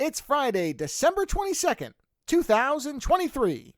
It's Friday, December 22nd, 2023.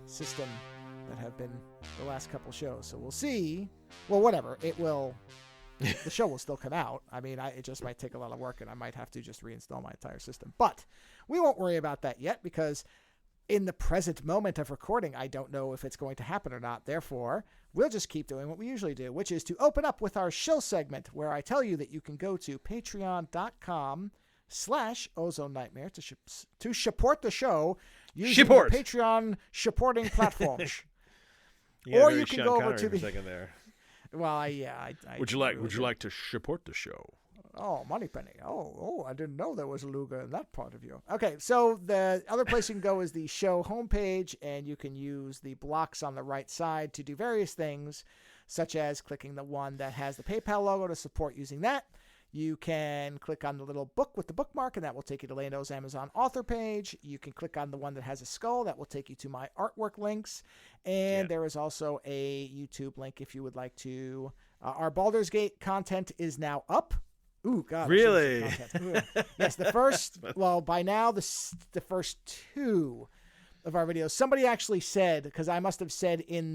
System that have been the last couple shows, so we'll see. Well, whatever, it will. The show will still come out. I mean, it just might take a lot of work, and I might have to just reinstall my entire system. But we won't worry about that yet, because in the present moment of recording, I don't know if it's going to happen or not. Therefore, we'll just keep doing what we usually do, which is to open up with our shill segment, where I tell you that you can go to patreon.com/Ozone Nightmare to support the show using the Patreon supporting platforms. Or you can go over to the second there. Well, I would you like to support the show? Oh, Moneypenny. Oh, I didn't know there was a Luga in that part of you. Okay, so the other place you can go is the show homepage, and you can use the blocks on the right side to do various things, such as clicking the one that has the PayPal logo to support using that. You can click on the little book with the bookmark, and that will take you to Lando's Amazon author page. You can click on the one that has a skull. That will take you to my artwork links. And there is also a YouTube link if you would like to. Our Baldur's Gate content is now up. Ooh, God. Really? Yes, the first, well, by now, the first two of our videos. Somebody actually said, because I must have said in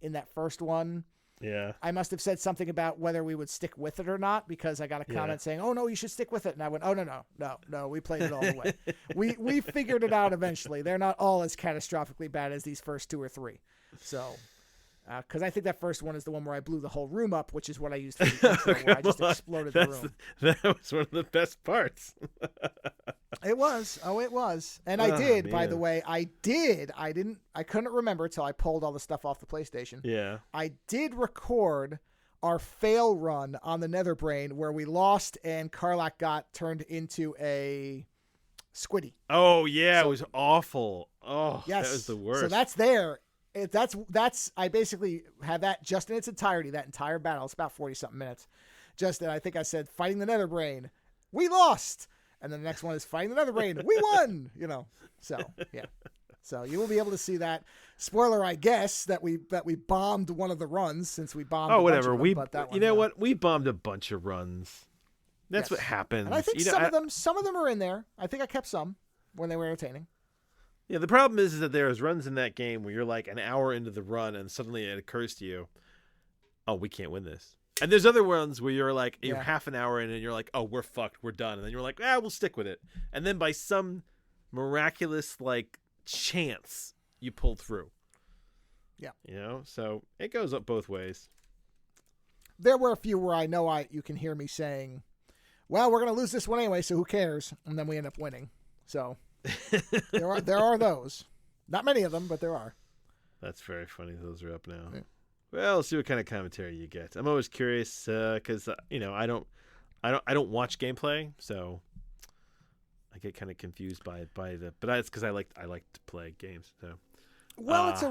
that first one, yeah, I must have said something about whether we would stick with it or not, because I got a comment saying, "Oh no, you should stick with it," and I went, "Oh no, we played it all the way. we figured it out eventually. They're not all as catastrophically bad as these first two or three." So, because I think that first one is the one where I blew the whole room up, which is what I used for the intro, where I just exploded the room. That was one of the best parts. It was. Oh, it was. And I did, by the way, I couldn't remember until I pulled all the stuff off the PlayStation. Yeah. I did record our fail run on the Netherbrain where we lost and Karlak got turned into a squiddy. Oh, yeah. So, it was awful. Oh, yes. That was the worst. So that's there. That's I basically have that just in its entirety, that entire battle. It's about 40-something minutes. Just that I think I said, fighting the Netherbrain. We lost. And then the next one is fighting the Netherbrain. We won, So, yeah. So you will be able to see that. Spoiler, I guess, that we bombed one of the runs, since we bombed whatever. What? We bombed a bunch of runs. That's what happens. And I think some of them are in there. I think I kept some when they were entertaining. Yeah, the problem is that there's runs in that game where you're like an hour into the run and suddenly it occurs to you, oh, we can't win this. And there's other ones where you're like, you're half an hour in and you're like, oh, we're fucked, we're done. And then you're like, we'll stick with it. And then by some miraculous, chance, you pull through. Yeah. So it goes up both ways. There were a few where I know you can hear me saying, well, we're going to lose this one anyway, so who cares? And then we end up winning. So there are those. Not many of them, but there are. That's very funny. Those are up now. Yeah. Well, let's see what kind of commentary you get. I'm always curious because I don't watch gameplay, so I get kind of confused by the. But it's because I like to play games. So. Well, it's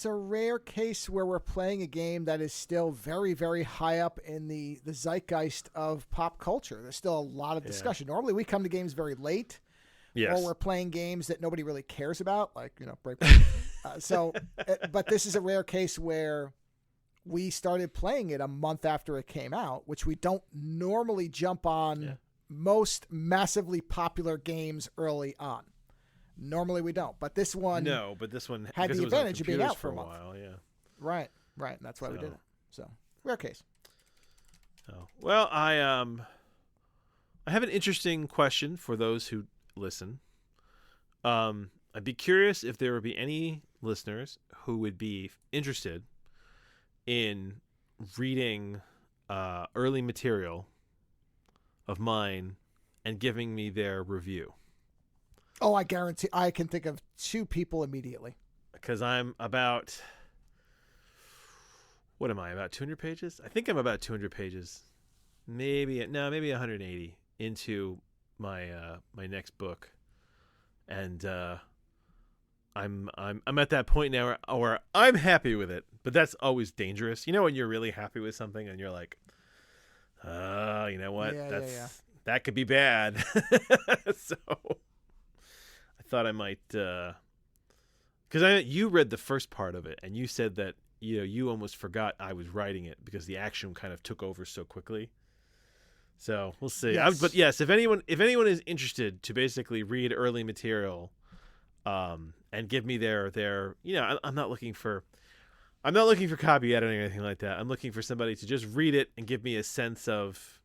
a rare case where we're playing a game that is still very, very high up in the zeitgeist of pop culture. There's still a lot of discussion. Normally, we come to games very late. Yes. Or we're playing games that nobody really cares about, like, Breakpoint. But this is a rare case where we started playing it a month after it came out, which we don't normally jump on most massively popular games early on. Normally we don't, but this one had the advantage of being out for a month. while. Yeah, right. And that's why we did it. So rare case. Oh well, I have an interesting question for those who listen. I'd be curious if there would be any listeners who would be interested in reading early material of mine and giving me their review. Oh, I guarantee I can think of 2 people immediately. Because I'm about... What am I, about 200 pages? I think I'm about 200 pages. Maybe 180 into my my next book. And I'm at that point now where I'm happy with it, but that's always dangerous. You know when you're really happy with something and you're like, you know what? That could be bad. So I thought I might, because you read the first part of it and you said that you almost forgot I was writing it because the action kind of took over so quickly. So we'll see. Yes. But yes, if anyone is interested to basically read early material, and give me their I'm not looking for copy editing or anything like that. I'm looking for somebody to just read it and give me a sense of,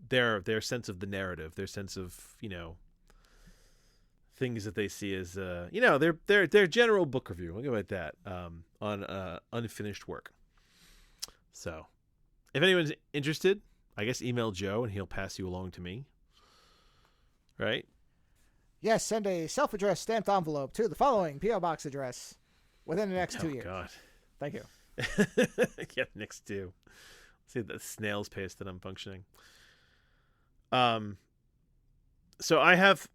their sense of the narrative, their sense of, things that they see as, their general book review. I'll go with that, on unfinished work. So if anyone's interested, I guess email Joe and he'll pass you along to me. Right? Yes, send a self-addressed stamped envelope to the following P.O. Box address within the next 2 years. God. Thank you. Yeah, next 2. Let's see the snail's pace that I'm functioning. So I have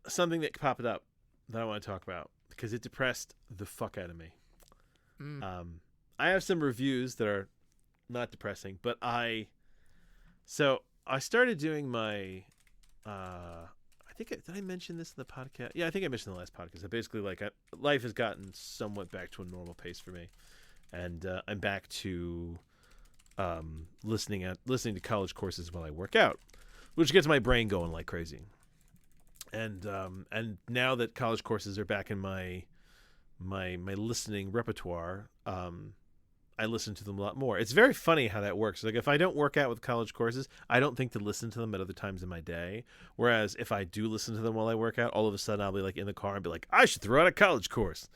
something that popped up that I want to talk about because it depressed the fuck out of me. I have some reviews that are not depressing, but I started doing my did I mention this in the podcast? Yeah, I think I mentioned in the last podcast. I basically life has gotten somewhat back to a normal pace for me, and I'm back to listening to college courses while I work out, which gets my brain going like crazy. And now that college courses are back in my listening repertoire, I listen to them a lot more. It's very funny how that works. Like if I don't work out with college courses, I don't think to listen to them at other times in my day. Whereas if I do listen to them while I work out, all of a sudden I'll be like in the car and be like, I should throw out a college course.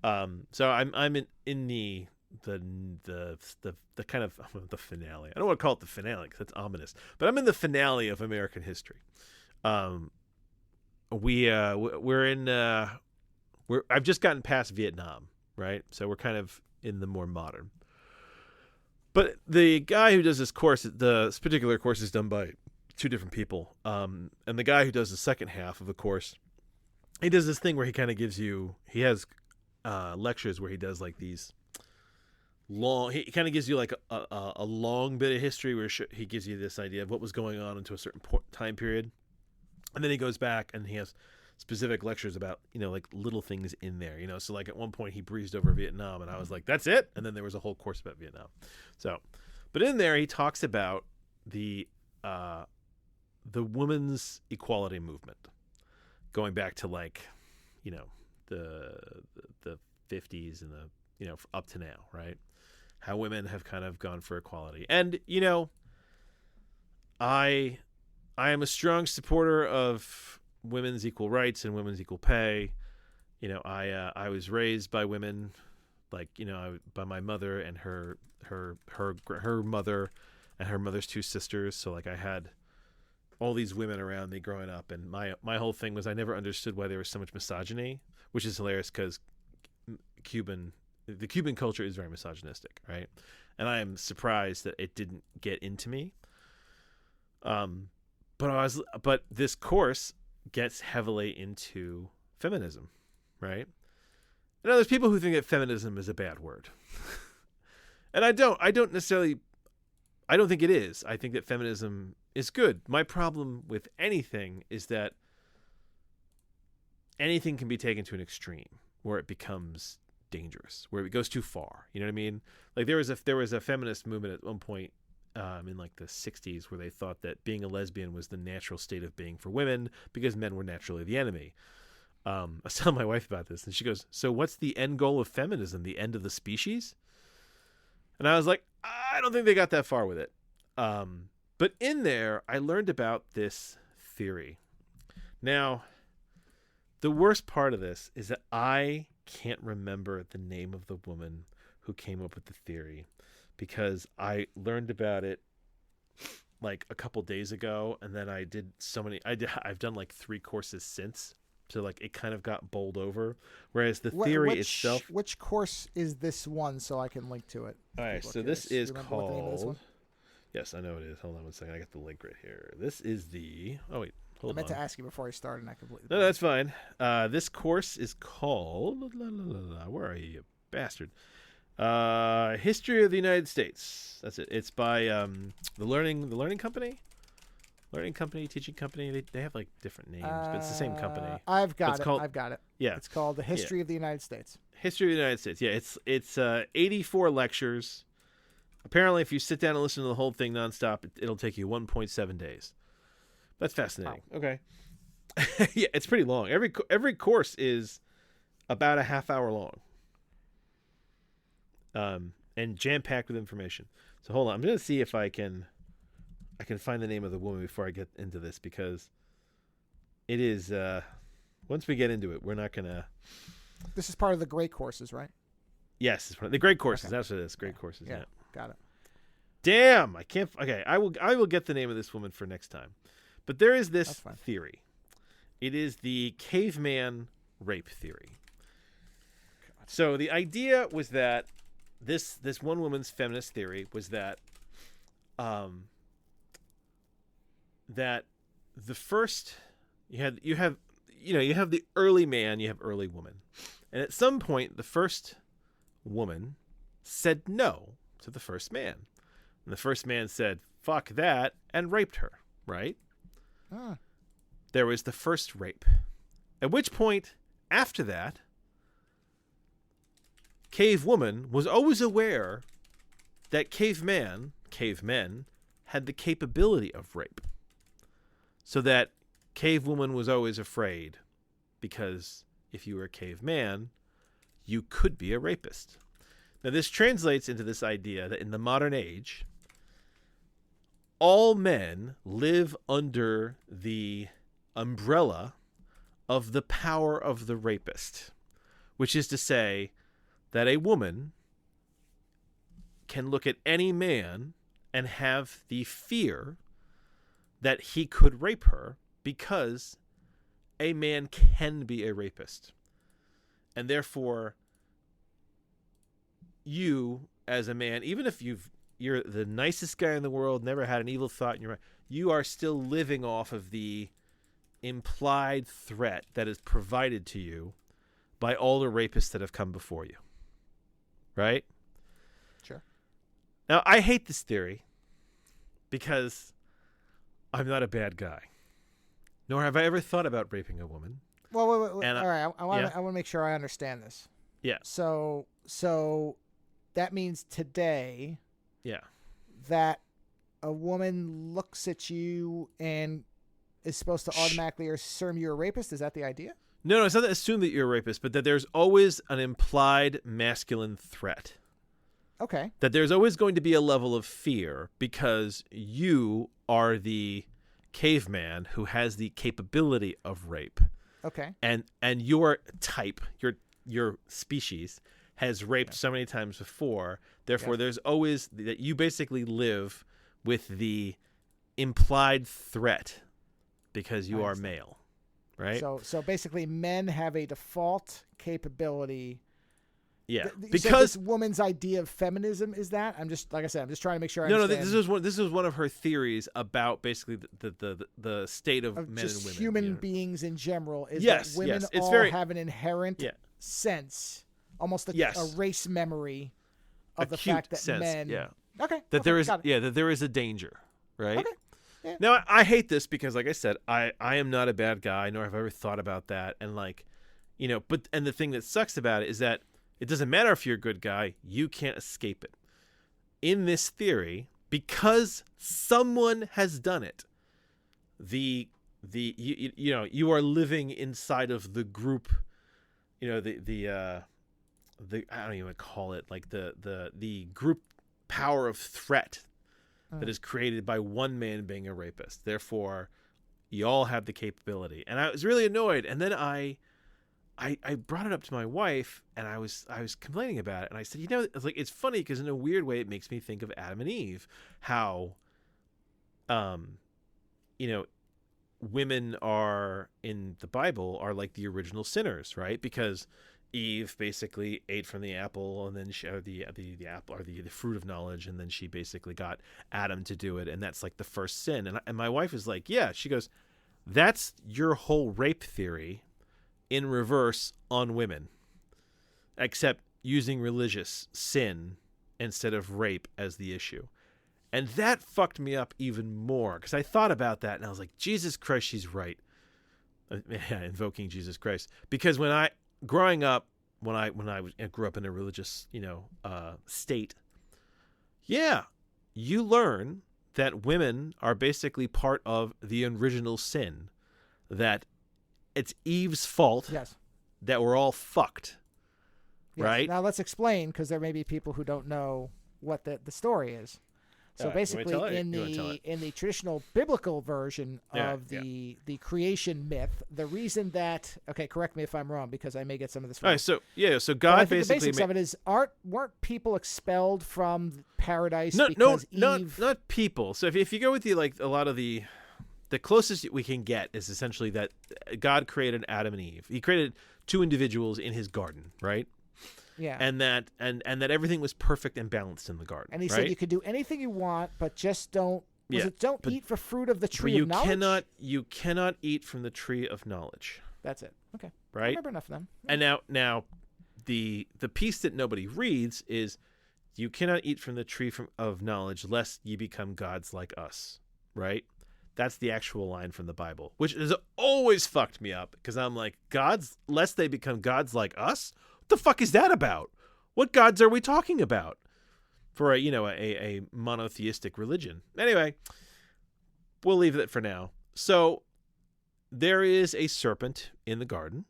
So I'm in the kind of the finale. I don't want to call it the finale because that's ominous, but I'm in the finale of American history. I've just gotten past Vietnam, right? So we're kind of in the more modern. But the guy who does this particular course is done by 2 different people. And the guy who does the second half of the course, he does this thing where he kind of he has lectures where he does like these long, he kind of gives you like a long bit of history where he gives you this idea of what was going on into a certain time period. And then he goes back and he has specific lectures about, like little things in there, so like at one point he breezed over Vietnam and I was like, that's it. And then there was a whole course about Vietnam. So, but in there he talks about the women's equality movement going back to like, the 50s and the, up to now, right? How women have kind of gone for equality. And, I am a strong supporter of women's equal rights and women's equal pay. I was raised by women, like, by my mother and her mother and her mother's 2 sisters. So like I had all these women around me growing up, and my whole thing was I never understood why there was so much misogyny, which is hilarious because the Cuban culture is very misogynistic, right? And I am surprised that it didn't get into me. But this course gets heavily into feminism, right? Now there's people who think that feminism is a bad word. And I don't think it is. I think that feminism is good. My problem with anything is that anything can be taken to an extreme where it becomes dangerous, where it goes too far. You know what I mean? Like there was a feminist movement at one point in like the 60s where they thought that being a lesbian was the natural state of being for women because men were naturally the enemy. I was telling my wife about this, and she goes, "So what's the end goal of feminism? The end of the species?" And I was like, I don't think they got that far with it. But in there, I learned about this theory. Now, the worst part of this is that I can't remember the name of the woman who came up with the theory, because I learned about it like a couple days ago, and then I've done like 3 courses since. So like it kind of got bowled over, whereas the theory itself. Which course is this one, so I can link to it? All right, so this is called. Yes, I know it is. Hold on one second. I got the link right here. This is the. Oh wait, hold on. I meant to ask you before I started, and I completely. No, that's fine. This course is called. Where are you bastard? History of the United States. That's it. It's by the Learning Company. Learning Company, Teaching Company. They have like different names, but it's the same company. I've got it. Yeah. It's called The History of the United States. History of the United States. Yeah, it's 84 lectures. Apparently, if you sit down and listen to the whole thing nonstop, it'll take you 1.7 days. That's fascinating. Wow. Okay. Yeah, it's pretty long. Every course is about a half hour long. And jam-packed with information. So hold on. I'm going to see if I can find the name of the woman before I get into this, because it is, once we get into it, we're not going to... This is part of the great courses, right? Yes, it's part of the great courses. Okay. That's what it is. Great courses. Yeah. Got it. Damn, I can't... Okay, I will get the name of this woman for next time. But there is this theory. It is the caveman rape theory. God. So the idea was that this one woman's feminist theory was that that the first you have the early man, you have early woman, and at some point the first woman said no to the first man, and the first man said fuck that and raped her, right? There was the first rape, at which point after that cave woman was always aware that cavemen had the capability of rape. So that cave woman was always afraid, because if you were a caveman, you could be a rapist. Now this translates into this idea that in the modern age, all men live under the umbrella of the power of the rapist, which is to say that a woman can look at any man and have the fear that he could rape her, because a man can be a rapist. And therefore, you as a man, even if you're the nicest guy in the world, never had an evil thought in your mind, you are still living off of the implied threat that is provided to you by all the rapists that have come before you. Right? Sure. Now, I hate this theory because I'm not a bad guy, nor have I ever thought about raping a woman. Well, all right. I want to make sure I understand this. Yeah. So that means today. Yeah. That a woman looks at you and is supposed to automatically assume you're a rapist. Is that the idea? No, it's not to assume that you're a rapist, but that there's always an implied masculine threat. Okay. That there's always going to be a level of fear because you are the caveman who has the capability of rape. Okay. And your type, your species has raped so many times before. Therefore, there's always that you basically live with the implied threat because you are male, right? So basically, men have a default capability. Yeah, because this woman's idea of feminism is that. I'm just trying to make sure I understand. No, this is one of her theories about basically the state of men and women. Just human beings in general is that women have an inherent sense, almost a race memory of the fact that men. Yeah. Okay. That there is a danger, right? Okay. Yeah. Now I hate this because, like I said, I am not a bad guy, nor have I ever thought about that, and but the thing that sucks about it is that It doesn't matter if you're a good guy. You can't escape it. In this theory, because someone has done it, you are living inside of the group, the I don't even call it, like the group power of threat that is created by one man being a rapist. Therefore, you all have the capability. And I was really annoyed. And then I brought it up to my wife, and I was complaining about it. And I said, it's funny because in a weird way, it makes me think of Adam and Eve, how, women are in the Bible are like the original sinners, right? Because Eve basically ate from the apple, and then the apple, or the fruit of knowledge, and then she basically got Adam to do it, and that's like the first sin. And my wife is like, yeah, she goes, that's your whole rape theory in reverse on women, except using religious sin instead of rape as the issue. And that fucked me up even more, because I thought about that and I was like, Jesus Christ, she's right. Invoking Jesus Christ. Because growing up, when I grew up in a religious, state, yeah, you learn that women are basically part of the original sin, that it's Eve's fault that we're all fucked, right? Now let's explain, because there may be people who don't know what the story is. So basically, in the traditional biblical version of the creation myth, the reason that, okay, correct me if I'm wrong, because I may get some of this wrong. All right, so God basically, the basics of it is, weren't people expelled from paradise? Not people. So if you go with a lot of the closest we can get is essentially that God created Adam and Eve. He created two individuals in his garden, right? Yeah. And that everything was perfect and balanced in the garden. And he said you could do anything you want, but just don't eat for fruit of the tree of knowledge. You cannot eat from the tree of knowledge. That's it. Okay. Right? I remember enough of them. And now the piece that nobody reads is, you cannot eat from the tree of knowledge lest ye become gods like us. Right? That's the actual line from the Bible, which has always fucked me up, because I'm like, gods, lest they become gods like us? What the fuck is that about? What gods are we talking about for a monotheistic religion? Anyway, we'll leave it for now. So there is a serpent in the garden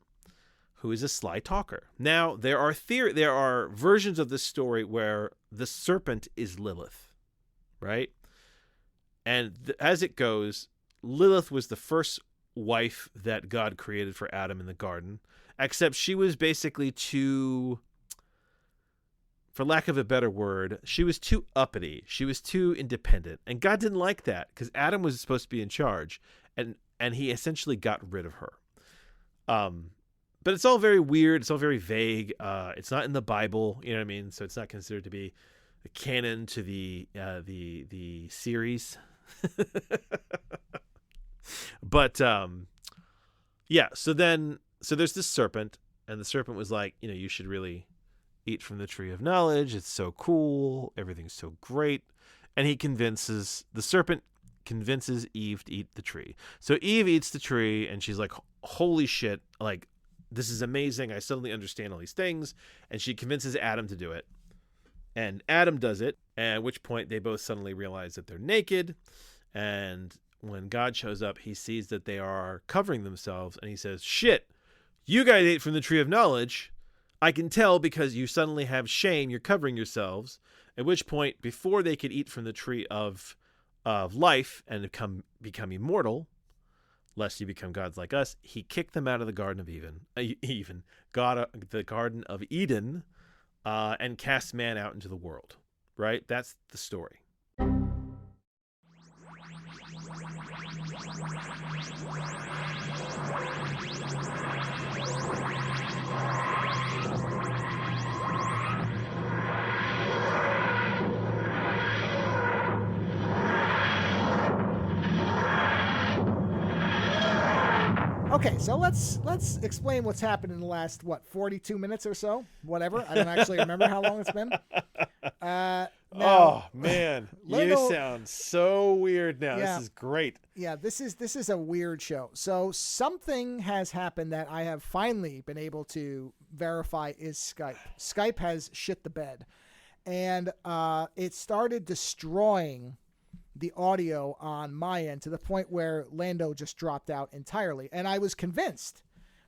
who is a sly talker. Now, there are versions of this story where the serpent is Lilith, right? And as it goes, Lilith was the first wife that God created for Adam in the garden, except she was basically too, for lack of a better word, she was too uppity. She was too independent. And God didn't like that, because Adam was supposed to be in charge, and he essentially got rid of her. But it's all very weird. It's all very vague. It's not in the Bible, you know what I mean? So it's not considered to be a canon to the series. But so there's this serpent, and the serpent was like, you should really eat from the tree of knowledge. It's so cool. Everything's so great. And the serpent convinces Eve to eat the tree. So Eve eats the tree, and she's like, holy shit, like, this is amazing. I suddenly understand all these things. And she convinces Adam to do it. And Adam does it, at which point they both suddenly realize that they're naked. And when God shows up, he sees that they are covering themselves, and he says, shit, you guys ate from the tree of knowledge. I can tell because you suddenly have shame. You're covering yourselves. At which point, before they could eat from the tree of life and become immortal, lest you become gods like us, he kicked them out of the Garden of the Garden of Eden, and cast man out into the world. Right? That's the story. Okay, so let's explain what's happened in the last 42 minutes or so, whatever. I don't actually remember how long it's been. Now, oh man, you sound so weird weird now. Yeah. This is great. Yeah, this is a weird show. So something has happened that I have finally been able to verify is Skype. Skype has shit the bed. And it started destroying the audio on my end to the point where Lando just dropped out entirely. And I was convinced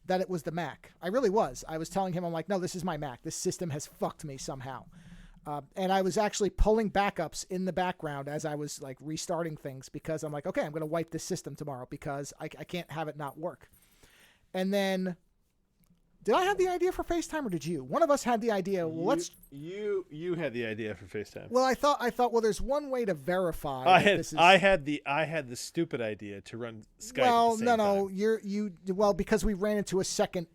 that it was the Mac. I really was. I was telling him, I'm like, no, this is my Mac. This system has fucked me somehow. And I was actually pulling backups in the background as I was like restarting things because I'm like, okay, I'm going to wipe this system tomorrow because I can't have it not work. And then, did I have the idea for FaceTime or did you? One of us had the idea. Well, You had the idea for FaceTime. Well, I thought, well, there's one way to verify. I had the stupid idea to run Skype. Well, at the same time. Well, because we ran into a second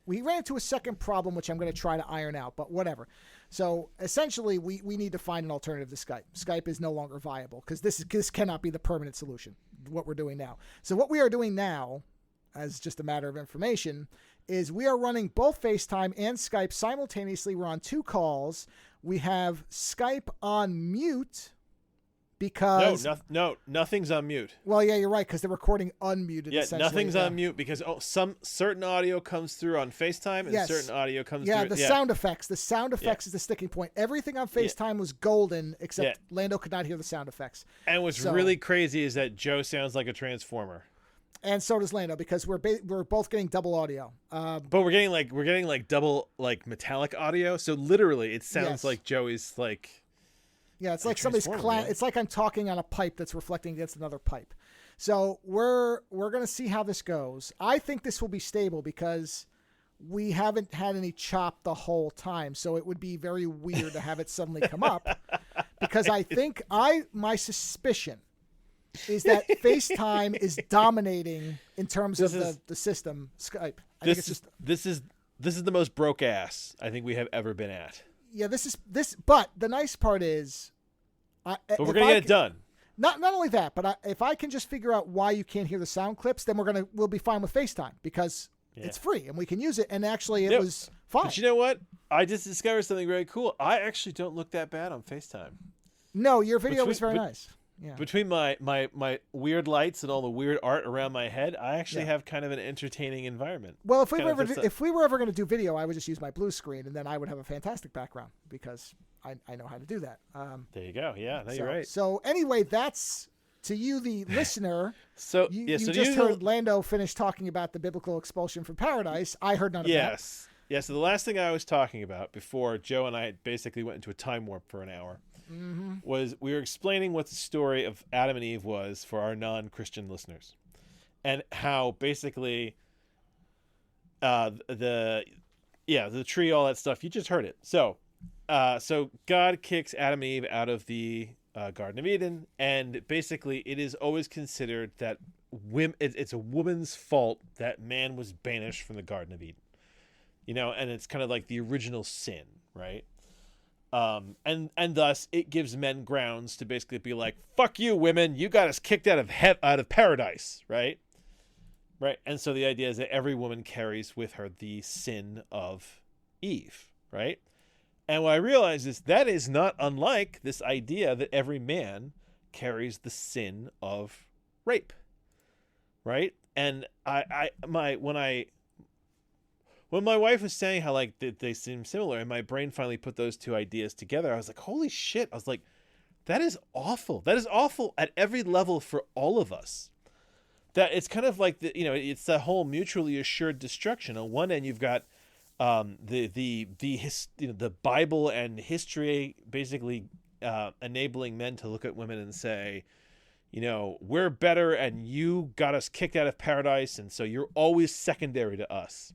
problem, which I'm going to try to iron out, but whatever. So essentially, we need to find an alternative to Skype. Skype is no longer viable because this cannot be the permanent solution, what we're doing now. So what we are doing now, as just a matter of information, is we are running both FaceTime and Skype simultaneously. We're on 2 calls. We have Skype on mute because... No, nothing's on mute. Well, yeah, you're right, because the recording unmuted. Yeah, nothing's on mute because some certain audio comes through on FaceTime and certain audio comes through... The sound effects. The sound effects is the sticking point. Everything on FaceTime was golden, except Lando could not hear the sound effects. And what's really crazy is that Joe sounds like a transformer. And so does Lando because we're both getting double audio. But we're getting like double like metallic audio. So literally, it sounds like Joey's like. Yeah, it's like somebody's It's like I'm talking on a pipe that's reflecting against another pipe. So we're gonna see how this goes. I think this will be stable because we haven't had any chop the whole time. So it would be very weird to have it suddenly come up because I think my suspicion is that FaceTime is dominating in terms of the system, Skype. This is the most broke ass I think we have ever been at. Yeah, but the nice part is, but we're gonna get it done. Not only that, but if I can just figure out why you can't hear the sound clips, then we'll be fine with FaceTime because it's free and we can use it. And actually, it was fine. But you know what? I just discovered something very cool. I actually don't look that bad on FaceTime. No, your video was very nice. Yeah. Between my weird lights and all the weird art around my head, I actually have kind of an entertaining environment. Well, if we were ever going to do video, I would just use my blue screen, and then I would have a fantastic background because I know how to do that. There you go. Yeah, you're right. So anyway, that's to you, the listener. So you just heard Lando finish talking about the biblical expulsion from paradise. I heard none of that. Yes. Yeah. So the last thing I was talking about before Joe and I basically went into a time warp for an hour. Mm-hmm. Was we were explaining what the story of Adam and Eve was for our non-Christian listeners, and how basically the tree, all that stuff. You just heard it. So God kicks Adam and Eve out of the Garden of Eden, and basically it is always considered that it's a woman's fault that man was banished from the Garden of Eden. And it's kind of like the original sin, right? And thus it gives men grounds to basically be like, fuck you, women, you got us kicked out of paradise, right? Right. And so the idea is that every woman carries with her the sin of Eve, right? And what I realized is that is not unlike this idea that every man carries the sin of rape, right? And when my wife was saying how like they seem similar, and my brain finally put those two ideas together, I was like, holy shit. I was like, that is awful. That is awful at every level for all of us. That it's kind of like it's the whole mutually assured destruction. On one end, you've got the Bible and history basically enabling men to look at women and say, we're better and you got us kicked out of paradise, and so you're always secondary to us.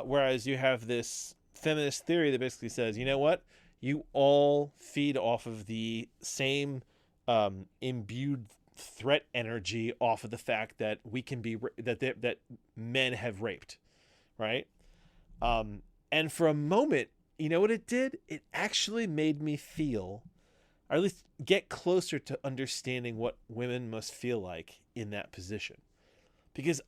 Whereas you have this feminist theory that basically says, you know what? You all feed off of the same imbued threat energy off of the fact that we can be that men have raped, right? And for a moment, you know what it did? It actually made me feel, or at least get closer to understanding what women must feel like in that position, because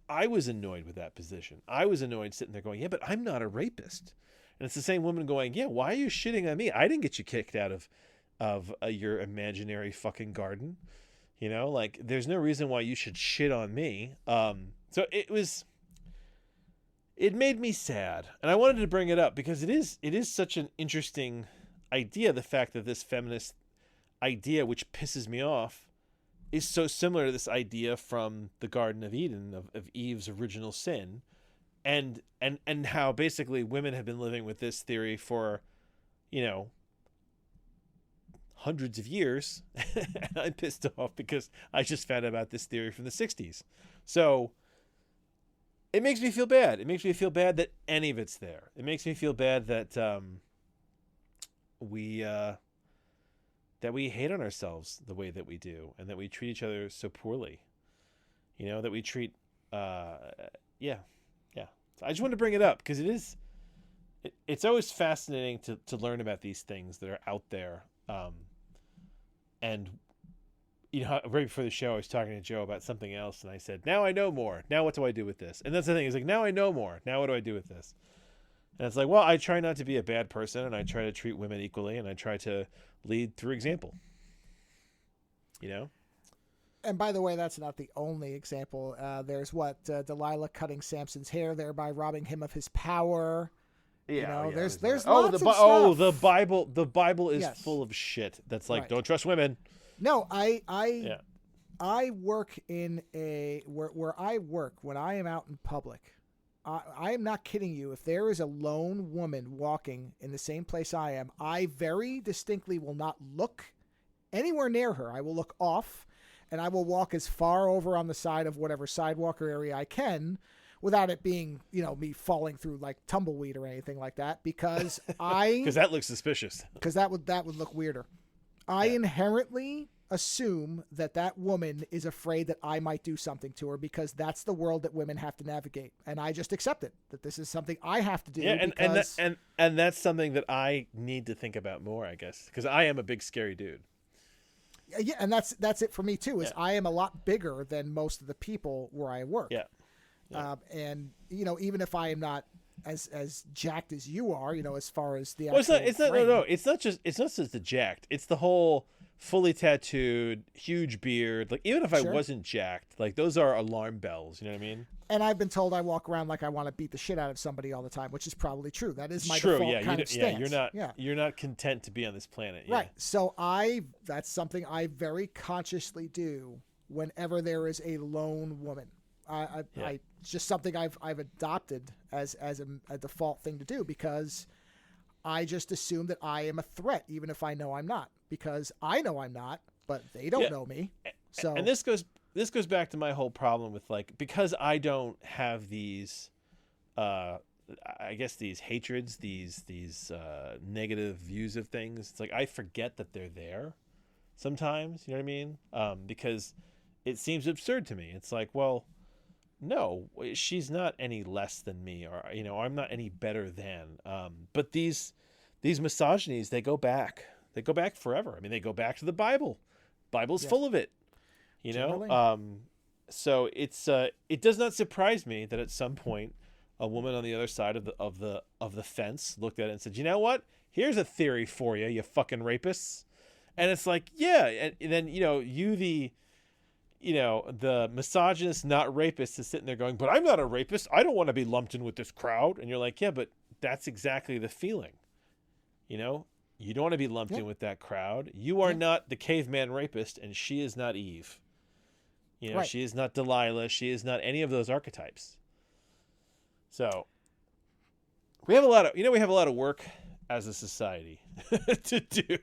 I was annoyed with that position. I was annoyed sitting there going, yeah, but I'm not a rapist. And it's the same woman going, yeah, why are you shitting on me? I didn't get you kicked out of your imaginary fucking garden. You know, like there's no reason why you should shit on me. So it made me sad, and I wanted to bring it up because it is such an interesting idea. The fact that this feminist idea, which pisses me off, is so similar to this idea from the Garden of Eden of Eve's original sin, and how basically women have been living with this theory for, hundreds of years. And I'm pissed off because I just found out about this theory from the 60s. So it makes me feel bad. It makes me feel bad that any of it's there. It makes me feel bad that we hate on ourselves the way that we do, and that we treat each other so poorly. That we treat yeah. I just wanted to bring it up because it's always fascinating to learn about these things that are out there. And right before the show, I was talking to Joe about something else, and I said, now I know more. Now what do I do with this? And that's the thing. It's like, now I know more. Now what do I do with this? And it's like, well, I try not to be a bad person, and I try to treat women equally, and I try to lead through example. And by the way, that's not the only example. There's Delilah cutting Samson's hair, thereby robbing him of his power. Yeah, there's lots of stuff. The Bible is full of shit. That's like, don't trust women. No, I work in where I work when I am out in public. I am not kidding you. If there is a lone woman walking in the same place I am, I very distinctly will not look anywhere near her. I will look off, and I will walk as far over on the side of whatever sidewalk or area I can, without it being, me falling through like tumbleweed or anything like that, because because that looks suspicious. Because that would look weirder. I inherently assume that woman is afraid that I might do something to her, because that's the world that women have to navigate, and I just accept it, that this is something I have to do. Yeah, and that's something that I need to think about more, I guess, because I am a big scary dude. Yeah, and that's it for me too. I am a lot bigger than most of the people where I work. Yeah. And even if I am not as jacked as you are, as far as the it's not just the jacked. It's the whole fully tattooed, huge beard. Like, even if I wasn't jacked, like, those are alarm bells. You know what I mean? And I've been told I walk around like I want to beat the shit out of somebody all the time, which is probably true. That is my default kind of stance. You're not content to be on this planet. Yeah. Right. So that's something I very consciously do whenever there is a lone woman. It's just something I've adopted as a default thing to do, because I just assume that I am a threat, even if I know I'm not, because I know I'm not, but they don't know me. So, and this goes back to my whole problem with, like, because I don't have these, I guess, these hatreds, these negative views of things. It's like I forget that they're there sometimes. You know what I mean? Because it seems absurd to me. It's like, well, no, she's not any less than me, or I'm not any better than. But these misogynies, they go back forever. I mean, they go back to the Bible. Bible's full of it. So it does not surprise me that at some point a woman on the other side of the fence looked at it and said, "You know what? Here's a theory for you, you fucking rapists." And it's like, yeah, and then the misogynist, not rapist, is sitting there going, "But I'm not a rapist. I don't want to be lumped in with this crowd." And you're like, yeah, but that's exactly the feeling. You don't want to be lumped in with that crowd. You are not the caveman rapist, and she is not Eve. She is not Delilah. She is not any of those archetypes. So we have a lot of work as a society to do.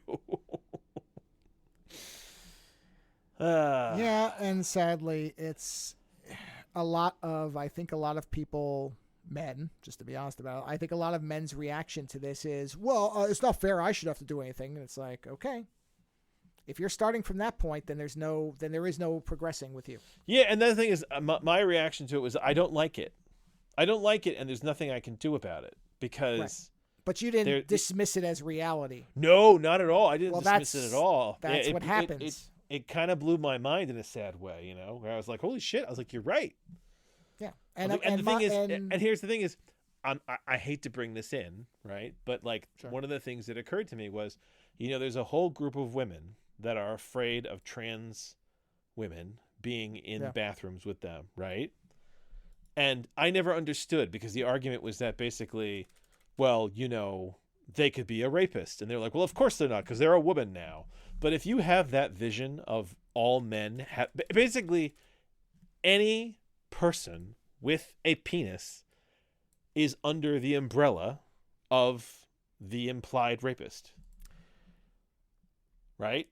And sadly, it's I think a lot of people, men, just to be honest about it, I think a lot of men's reaction to this is, well, it's not fair, I should have to do anything. And it's like, okay, if you're starting from that point, then there is no progressing with you. Yeah, and the thing is, my reaction to it was, I don't like it. And there's nothing I can do about it, because... Right. But you didn't dismiss it as reality. No, not at all. I didn't dismiss it at all. That's what happens. It kind of blew my mind in a sad way, where I was like, holy shit. I was like, you're right. Yeah. And here's the thing is, I hate to bring this in, right? But like, one of the things that occurred to me was, there's a whole group of women that are afraid of trans women being in bathrooms with them, right? And I never understood, because the argument was that basically, well, they could be a rapist. And they're like, well, of course they're not, because they're a woman now. But if you have that vision of all men, basically any person with a penis is under the umbrella of the implied rapist. Right?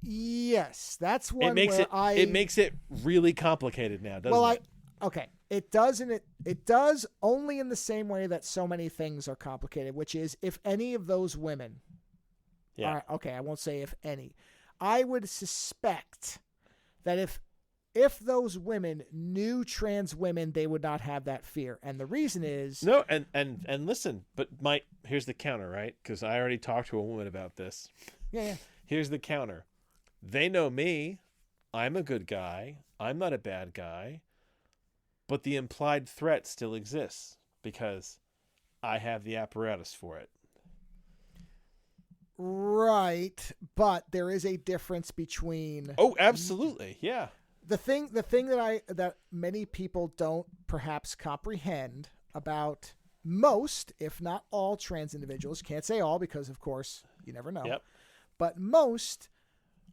Yes, that's one it makes it really complicated now, doesn't it? Okay. It does, and it does only in the same way that so many things are complicated, which is if any of those women, all right, okay, I won't say if any, I would suspect that if those women knew trans women, they would not have that fear, and the reason is no, and listen, but here's the counter, right? Because I already talked to a woman about this. Yeah. Here's the counter. They know me. I'm a good guy. I'm not a bad guy. But the implied threat still exists because I have the apparatus for it. Right, but there is a difference between. Oh, absolutely, yeah. The thing that many people don't perhaps comprehend about most, if not all, trans individuals, can't say all because of course you never know. Yep. But most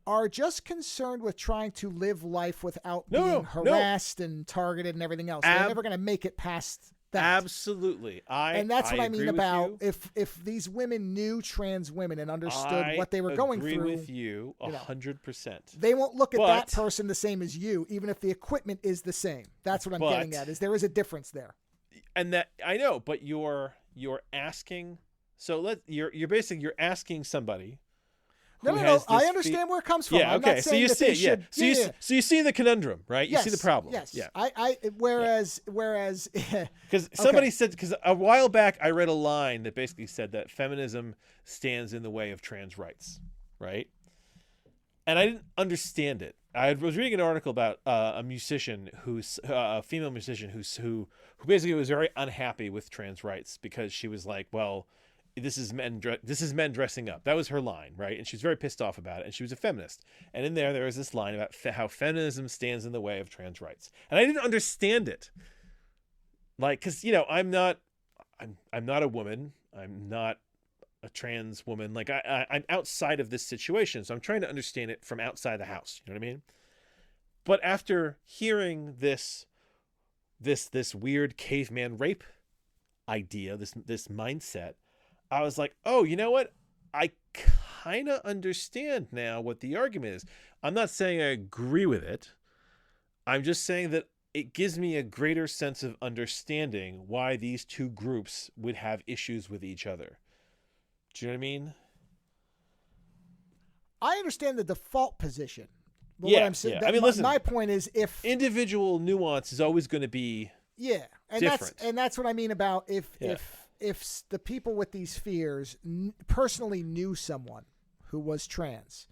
are just concerned with trying to live life without being harassed and targeted and everything else. They're never going to make it past that. Absolutely. And that's what I mean about if these women knew trans women and understood what they were going through. I agree with you 100%. They won't look at that person the same as you, even if the equipment is the same. That's what I'm getting at, is there is a difference there. And that I know, but you're asking, so you're basically asking somebody. No. I understand where it comes from. Yeah, okay. I'm not saying so you see it. So you see the conundrum, right? You see the problem. Yes. Yeah. Whereas, because somebody said, because a while back I read a line that basically said that feminism stands in the way of trans rights, right? And I didn't understand it. I was reading an article about a musician a female musician who basically was very unhappy with trans rights because she was like, well, this is men dressing up. That was her line, right? And she was very pissed off about it, and she was a feminist. And in there was this line about how feminism stands in the way of trans rights. And I didn't understand it. Like, because, I'm not a woman. I'm not a trans woman. Like, I'm outside of this situation, so I'm trying to understand it from outside the house. You know what I mean? But after hearing this weird caveman rape idea, this mindset, I was like, oh, you know what? I kind of understand now what the argument is. I'm not saying I agree with it. I'm just saying that it gives me a greater sense of understanding why these two groups would have issues with each other. Do you know what I mean? I understand the default position. But yeah, what I'm saying, yeah. I mean, listen, my point is if individual nuance is always going to be different. That's what I mean about if the people with these fears personally knew someone who was trans,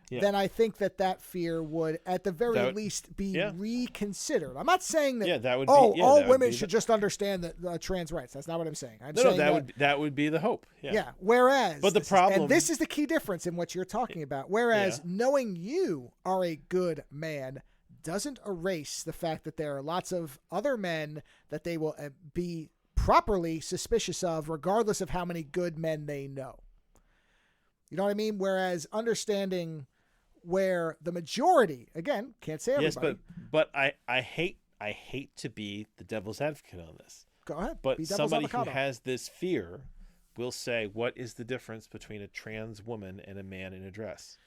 then I think that fear would, at the very least, be reconsidered. I'm not saying that. That would. All women should just understand that trans rights. That's not what I'm saying. I'm saying that would be the hope. Yeah. Whereas, but the problem, and this is the key difference in what you're talking about. Whereas knowing you are a good man doesn't erase the fact that there are lots of other men that they will be properly suspicious of, regardless of how many good men they know. You know what I mean? Whereas understanding where the majority, again, can't say everybody. Yes, but I hate to be the devil's advocate on this. Go ahead. But somebody who has this fear will say, what is the difference between a trans woman and a man in a dress?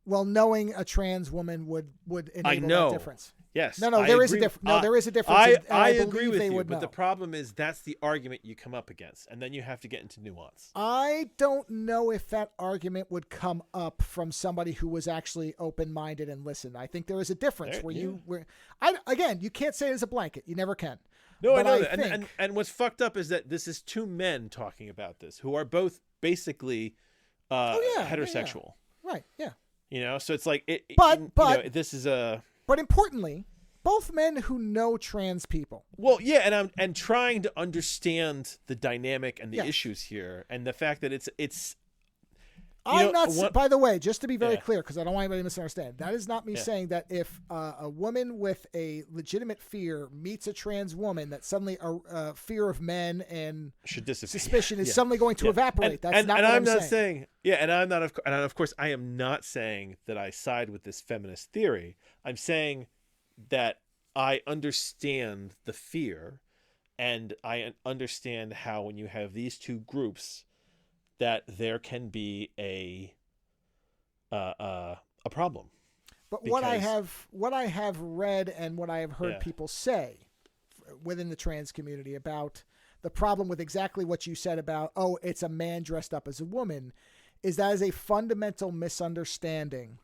Well, knowing a trans woman would enable that difference. Yes. No, there is a difference. No, there is a difference. I agree with you, but the problem is that's the argument you come up against, and then you have to get into nuance. I don't know if that argument would come up from somebody who was actually open-minded and listened. I think there is a difference you can't say it as a blanket. You never can. No, but I know that. And what's fucked up is that this is two men talking about this who are both basically heterosexual. Yeah. Right, yeah. So it's like this is a. But importantly, both men who know trans people. Well, yeah, and trying to understand the dynamic and the issues here, and the fact that it's. I'm not. By the way, just to be very Yeah. clear, because I don't want anybody to misunderstand, that is not me saying that if a woman with a legitimate fear meets a trans woman, that suddenly a fear of men and should disappear. Suspicion is suddenly going to evaporate. That's not what I'm saying. Yeah, and I'm not. And of course, I am not saying that I side with this feminist theory. I'm saying that I understand the fear, and I understand how when you have these two groups, that there can be a problem. But what I have read and what I have heard people say within the trans community about the problem with exactly what you said about, oh, it's a man dressed up as a woman, is that is a fundamental misunderstanding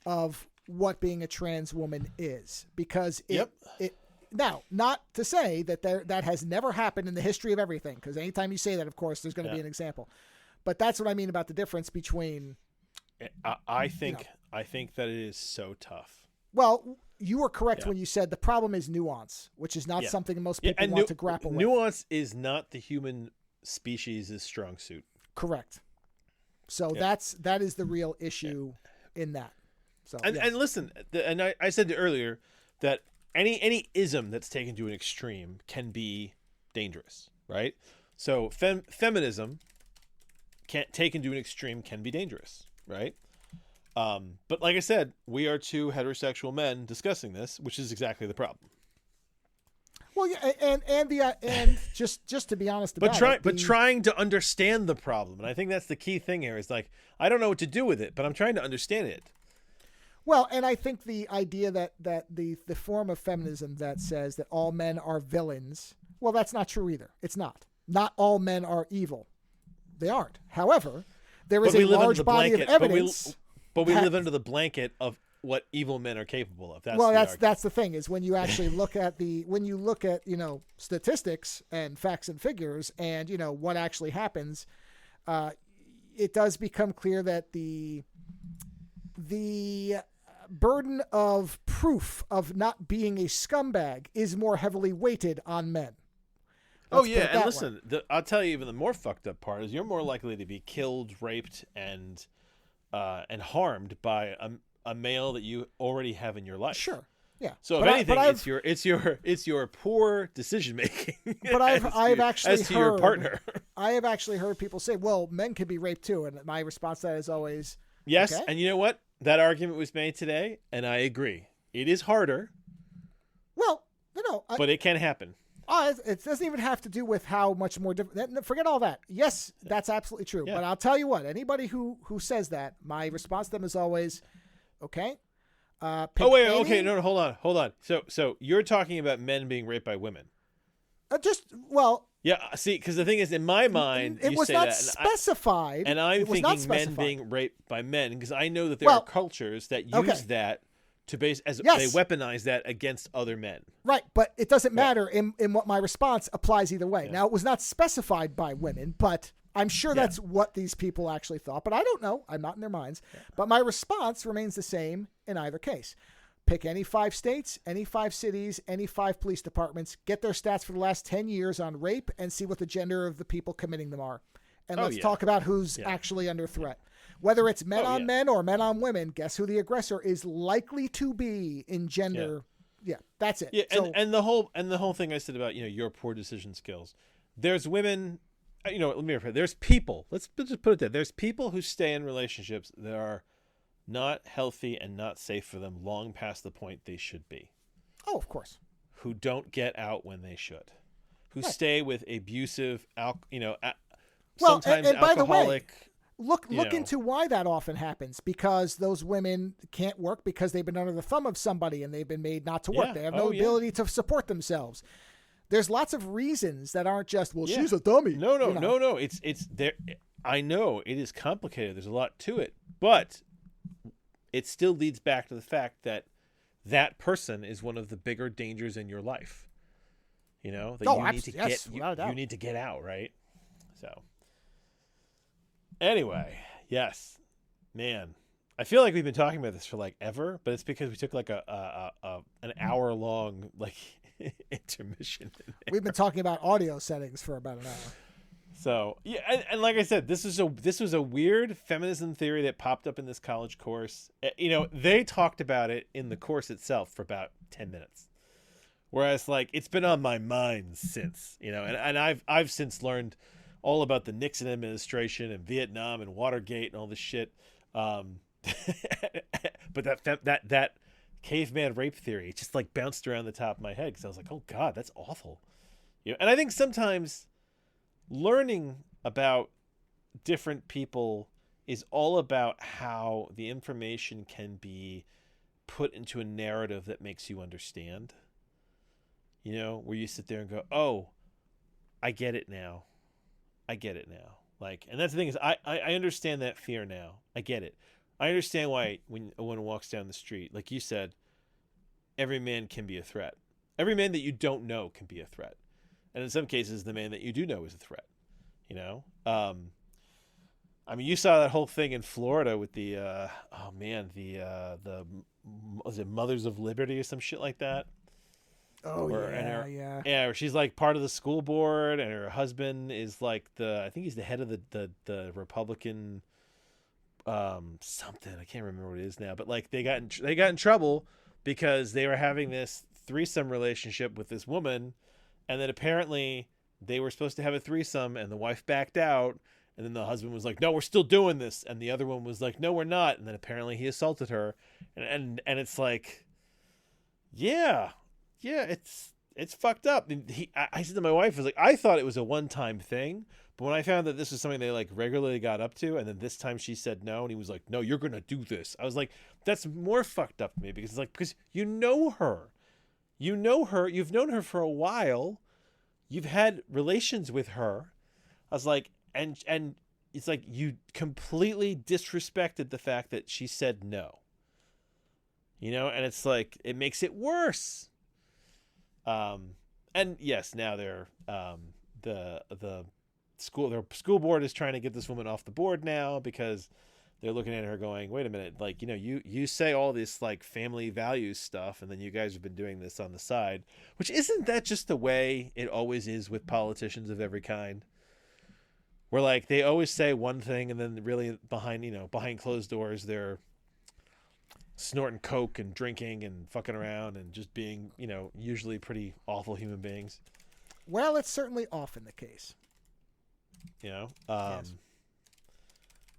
of what being a trans woman is. Because it now, not to say that that has never happened in the history of everything, because anytime you say that, of course, there's going to be an example. But that's what I mean about the difference between. I think that it is so tough. Well, you were correct when you said the problem is nuance, which is not something most people want to grapple with. Nuance is not the human species' strong suit. Correct. So that is the real issue in that. So and listen, and I said earlier that any ism that's taken to an extreme can be dangerous, right? So feminism taken to an extreme can be dangerous, right? But like I said, we are two heterosexual men discussing this, which is exactly the problem. Well, yeah, and just to be honest about but trying to understand the problem, and I think that's the key thing here, is like, I don't know what to do with it, but I'm trying to understand it. Well, and I think the idea that the form of feminism that says that all men are villains, well, that's not true either. It's not. Not all men are evil. They aren't. However, there is a large body of evidence. But we live under the blanket of what evil men are capable of. That's the thing, is when you actually look at statistics and facts and figures and what actually happens, it does become clear that the burden of proof of not being a scumbag is more heavily weighted on men. And listen, I'll tell you, even the more fucked up part is you're more likely to be killed, raped, and harmed by a male that you already have in your life. Sure, yeah. So if anything, it's your poor decision making. But I've actually as to your partner. I have actually heard people say, "Well, men can be raped too," and my response to that is always, yes. Okay. And you know what? That argument was made today, and I agree. It is harder. Well, but it can happen. It doesn't even have to do with how much more different. Forget all that. Yes, that's absolutely true. Yeah. But I'll tell you what, anybody who says that, my response to them is always, okay. Okay. No, hold on. So you're talking about men being raped by women. Yeah, see, because the thing is, in my mind, it was not specified. And I'm thinking men being raped by men, because I know that there are cultures that use that to they weaponize that against other men. Right, but it doesn't matter in what my response applies either way. Yeah. Now, it was not specified by women, but I'm sure that's what these people actually thought. But I don't know. I'm not in their minds. Yeah. But my response remains the same in either case. Pick any 5 states, any 5 cities, any 5 police departments, get their stats for the last 10 years on rape, and see what the gender of the people committing them are. And let's talk about who's actually under threat. Whether it's men on men or men on women, guess who the aggressor is likely to be in gender. Yeah, that's it. Yeah, and the whole thing I said about your poor decision skills. There's women, let me rephrase. There's people. Let's just put it there. There's people who stay in relationships that are not healthy and not safe for them long past the point they should be. Oh, of course. Who don't get out when they should. Who stay with abusive, sometimes and by alcoholic. The way, Look into why that often happens, because those women can't work because they've been under the thumb of somebody and they've been made not to work. Yeah. They have no ability to support themselves. There's lots of reasons that aren't just, she's a dummy. No. It's there. I know it is complicated. There's a lot to it, but it still leads back to the fact that person is one of the bigger dangers in your life. You need to get out, right? So. Anyway, yes, man, I feel like we've been talking about this for like ever, but it's because we took like an hour long intermission. We've been talking about audio settings for about an hour. So yeah, and like I said, this was a weird feminism theory that popped up in this college course. They talked about it in the course itself for about 10 minutes. Whereas like it's been on my mind since, and I've since learned all about the Nixon administration and Vietnam and Watergate and all this shit. But that caveman rape theory, it just like bounced around the top of my head because I was like, oh God, that's awful. And I think sometimes learning about different people is all about how the information can be put into a narrative that makes you understand. Where you sit there and go, oh, I get it now. Like, and that's the thing is I understand that fear now. I get it. I understand why when a woman walks down the street, like you said, every man can be a threat. Every man that you don't know can be a threat. And in some cases, the man that you do know is a threat, I mean, you saw that whole thing in Florida with the was it Mothers of Liberty or some shit like that? Oh, Yeah, where she's like part of the school board and her husband is like I think he's the head of the Republican something. I can't remember what it is now, but like they got in trouble because they were having this threesome relationship with this woman. And then apparently they were supposed to have a threesome and the wife backed out. And then the husband was like, no, we're still doing this. And the other one was like, no, we're not. And then apparently he assaulted her. And it's like, yeah, it's fucked up. And I said to my wife, I was like, I thought it was a one-time thing. But when I found that this was something they like regularly got up to, and then this time she said no, and he was like, no, you're going to do this. I was like, that's more fucked up to me because it's like, because you know her. You've known her for a while. You've had relations with her. I was like, and it's like you completely disrespected the fact that she said no. And it's like, it makes it worse. And yes, now they're, the school board is trying to get this woman off the board now because they're looking at her going, wait a minute, like, you say all this like family values stuff, and then you guys have been doing this on the side, which isn't that just the way it always is with politicians of every kind? Where like they always say one thing and then really behind closed doors, they're snorting coke and drinking and fucking around and just being, usually pretty awful human beings. Well, it's certainly often the case. Yes.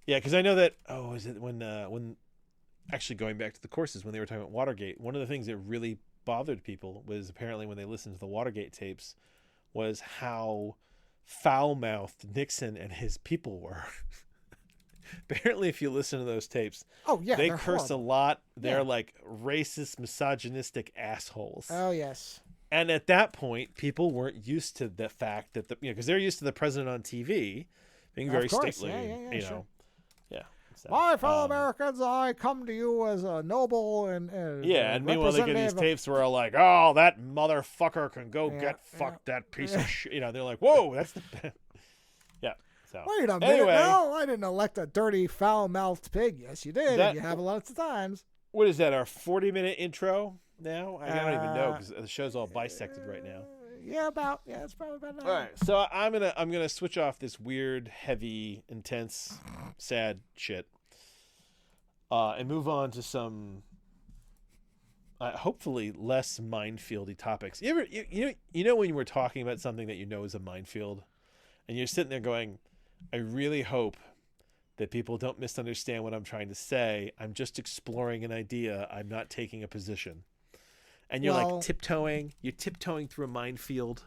Yeah, because I know that. Oh, is it when actually going back to the courses when they were talking about Watergate? One of the things that really bothered people was apparently when they listened to the Watergate tapes was how foul-mouthed Nixon and his people were. Apparently, if you listen to those tapes, they curse horrible. A lot. They're like racist, misogynistic assholes. Oh yes. And at that point, people weren't used to the fact that because they're used to the president on TV being very stately, sure. Yeah. So, my fellow Americans, I come to you as a noble and and meanwhile they get these tapes where are like, oh, that motherfucker can go get fucked, that piece of shit. They're like, whoa, that's the yeah. So wait a minute, no, I didn't elect a dirty, foul-mouthed pig. Yes, you did. And you have a lot of times. What is that? Our 40-minute intro now? I don't even know because the show's all bisected right now. Yeah, it's probably about now. All right, so I'm gonna switch off this weird, heavy, intense, sad shit, and move on to some hopefully less minefieldy topics. You know when you were talking about something that is a minefield, and you're sitting there going, I really hope that people don't misunderstand what I'm trying to say. I'm just exploring an idea. I'm not taking a position. And you're like tiptoeing. You're tiptoeing through a minefield.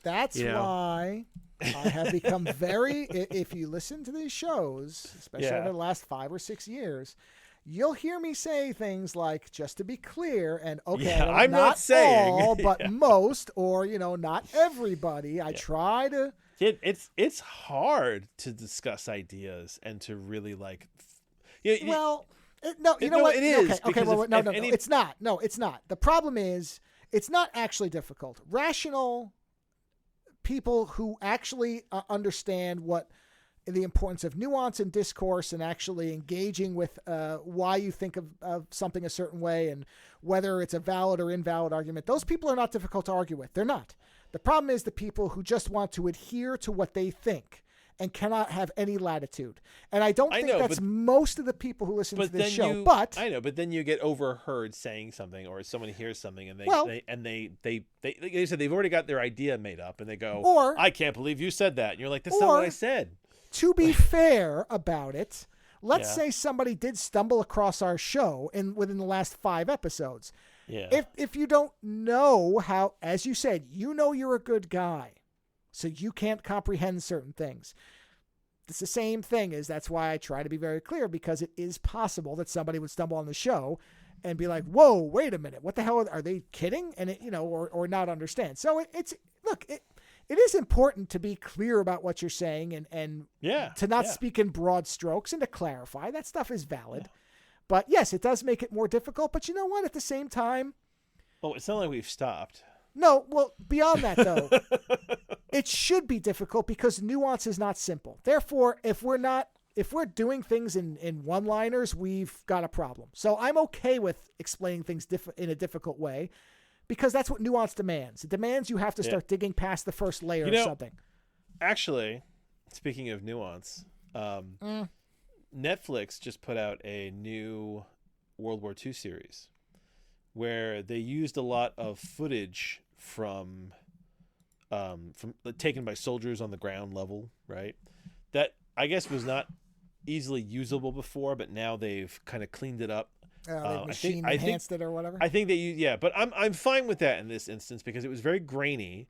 That's why I have become very. If you listen to these shows, especially over the last 5 or 6 years, you'll hear me say things like, "Just to be clear," and I'm not saying all, but most, or not everybody. I try to. It's hard to discuss ideas and to really like. No, you know what? It is. Okay, no, it's not. No, it's not. The problem is, it's not actually difficult. Rational people who actually understand what the importance of nuance and discourse and actually engaging with why you think of something a certain way and whether it's a valid or invalid argument. Those people are not difficult to argue with. They're not. The problem is the people who just want to adhere to what they think and cannot have any latitude. And I don't think that's most of the people who listen to this show. But I know, but then you get overheard saying something, or someone hears something, and they like you said, they've already got their idea made up, and they go, or I can't believe you said that. And you're like, that's not what I said. To be fair about it, let's say somebody did stumble across our show within the last 5 episodes. Yeah. If you don't know how, as you said, you're a good guy, so you can't comprehend certain things. It's the same thing that's why I try to be very clear, because it is possible that somebody would stumble on the show and be like, whoa, wait a minute, what the hell are they kidding? And or not understand. So it is important to be clear about what you're saying and to not speak in broad strokes and to clarify. That stuff is valid. Yeah. But yes, it does make it more difficult. But you know what? At the same time... Oh, it's not like we've stopped. No, well, beyond that, though, it should be difficult because nuance is not simple. Therefore, if we're doing things in one-liners, we've got a problem. So I'm okay with explaining things in a difficult way because that's what nuance demands. It demands you have to start digging past the first layer of something. Actually, speaking of nuance... Netflix just put out a new World War II series where they used a lot of footage from taken by soldiers on the ground level, right? That I guess was not easily usable before, but now they've kind of cleaned it up. Enhanced it or whatever. I think but I'm fine with that in this instance because it was very grainy.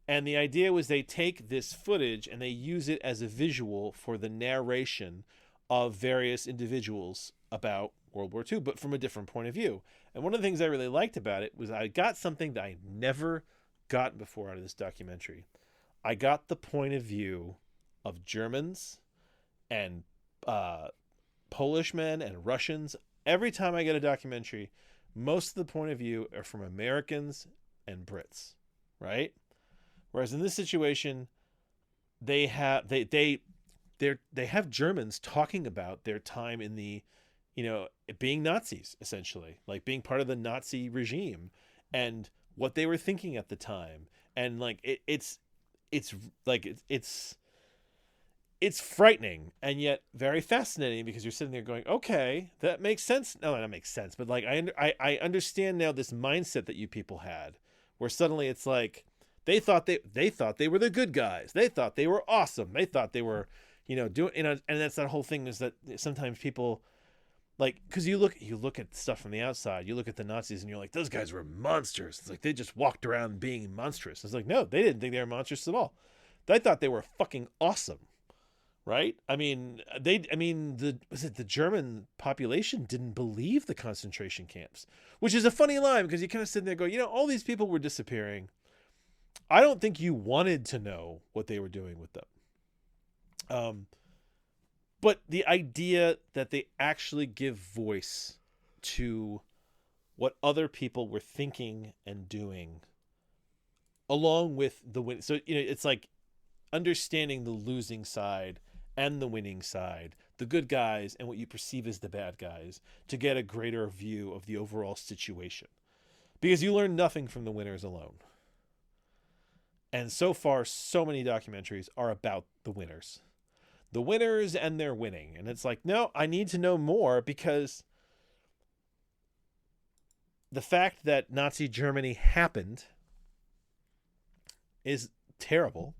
And the idea was they take this footage and they use it as a visual for the narration of various individuals about World War II, but from a different point of view. And one of the things I really liked about it was I got something that I never gotten before out of this documentary. I got the point of view of Germans and Polish men and Russians. Every time I get a documentary, most of the point of view are from Americans and Brits, right? Whereas in this situation, they have Germans talking about their time in the, being Nazis, essentially, like being part of the Nazi regime and what they were thinking at the time. And like, it's frightening and yet very fascinating because you're sitting there going, okay, that makes sense. No, that makes sense. But like, I understand now this mindset that you people had where suddenly it's like, they thought they were the good guys. They thought they were awesome. They thought they were, doing, and that's that whole thing is that sometimes people like, cause you look at stuff from the outside, you look at the Nazis and you're like, those guys were monsters. It's like, they just walked around being monstrous. It's like, no, they didn't think they were monstrous at all. They thought they were fucking awesome. Right. I mean, the German population didn't believe the concentration camps, which is a funny line because you kind of sit there and go, all these people were disappearing. I don't think you wanted to know what they were doing with them. But the idea that they actually give voice to what other people were thinking and doing along with the win. So, it's like understanding the losing side and the winning side, the good guys and what you perceive as the bad guys to get a greater view of the overall situation. Because you learn nothing from the winners alone. And so far, so many documentaries are about the winners. The winners and their winning. And it's like, no, I need to know more because the fact that Nazi Germany happened is terrible.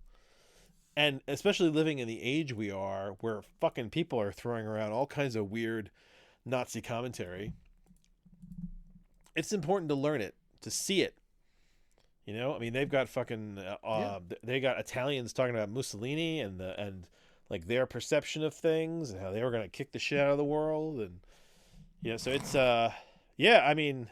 And especially living in the age we are, where fucking people are throwing around all kinds of weird Nazi commentary, it's important to learn it, to see it. I mean, they've got fucking, they got Italians talking about Mussolini and like their perception of things and how they were going to kick the shit out of the world. And, so it's, I mean,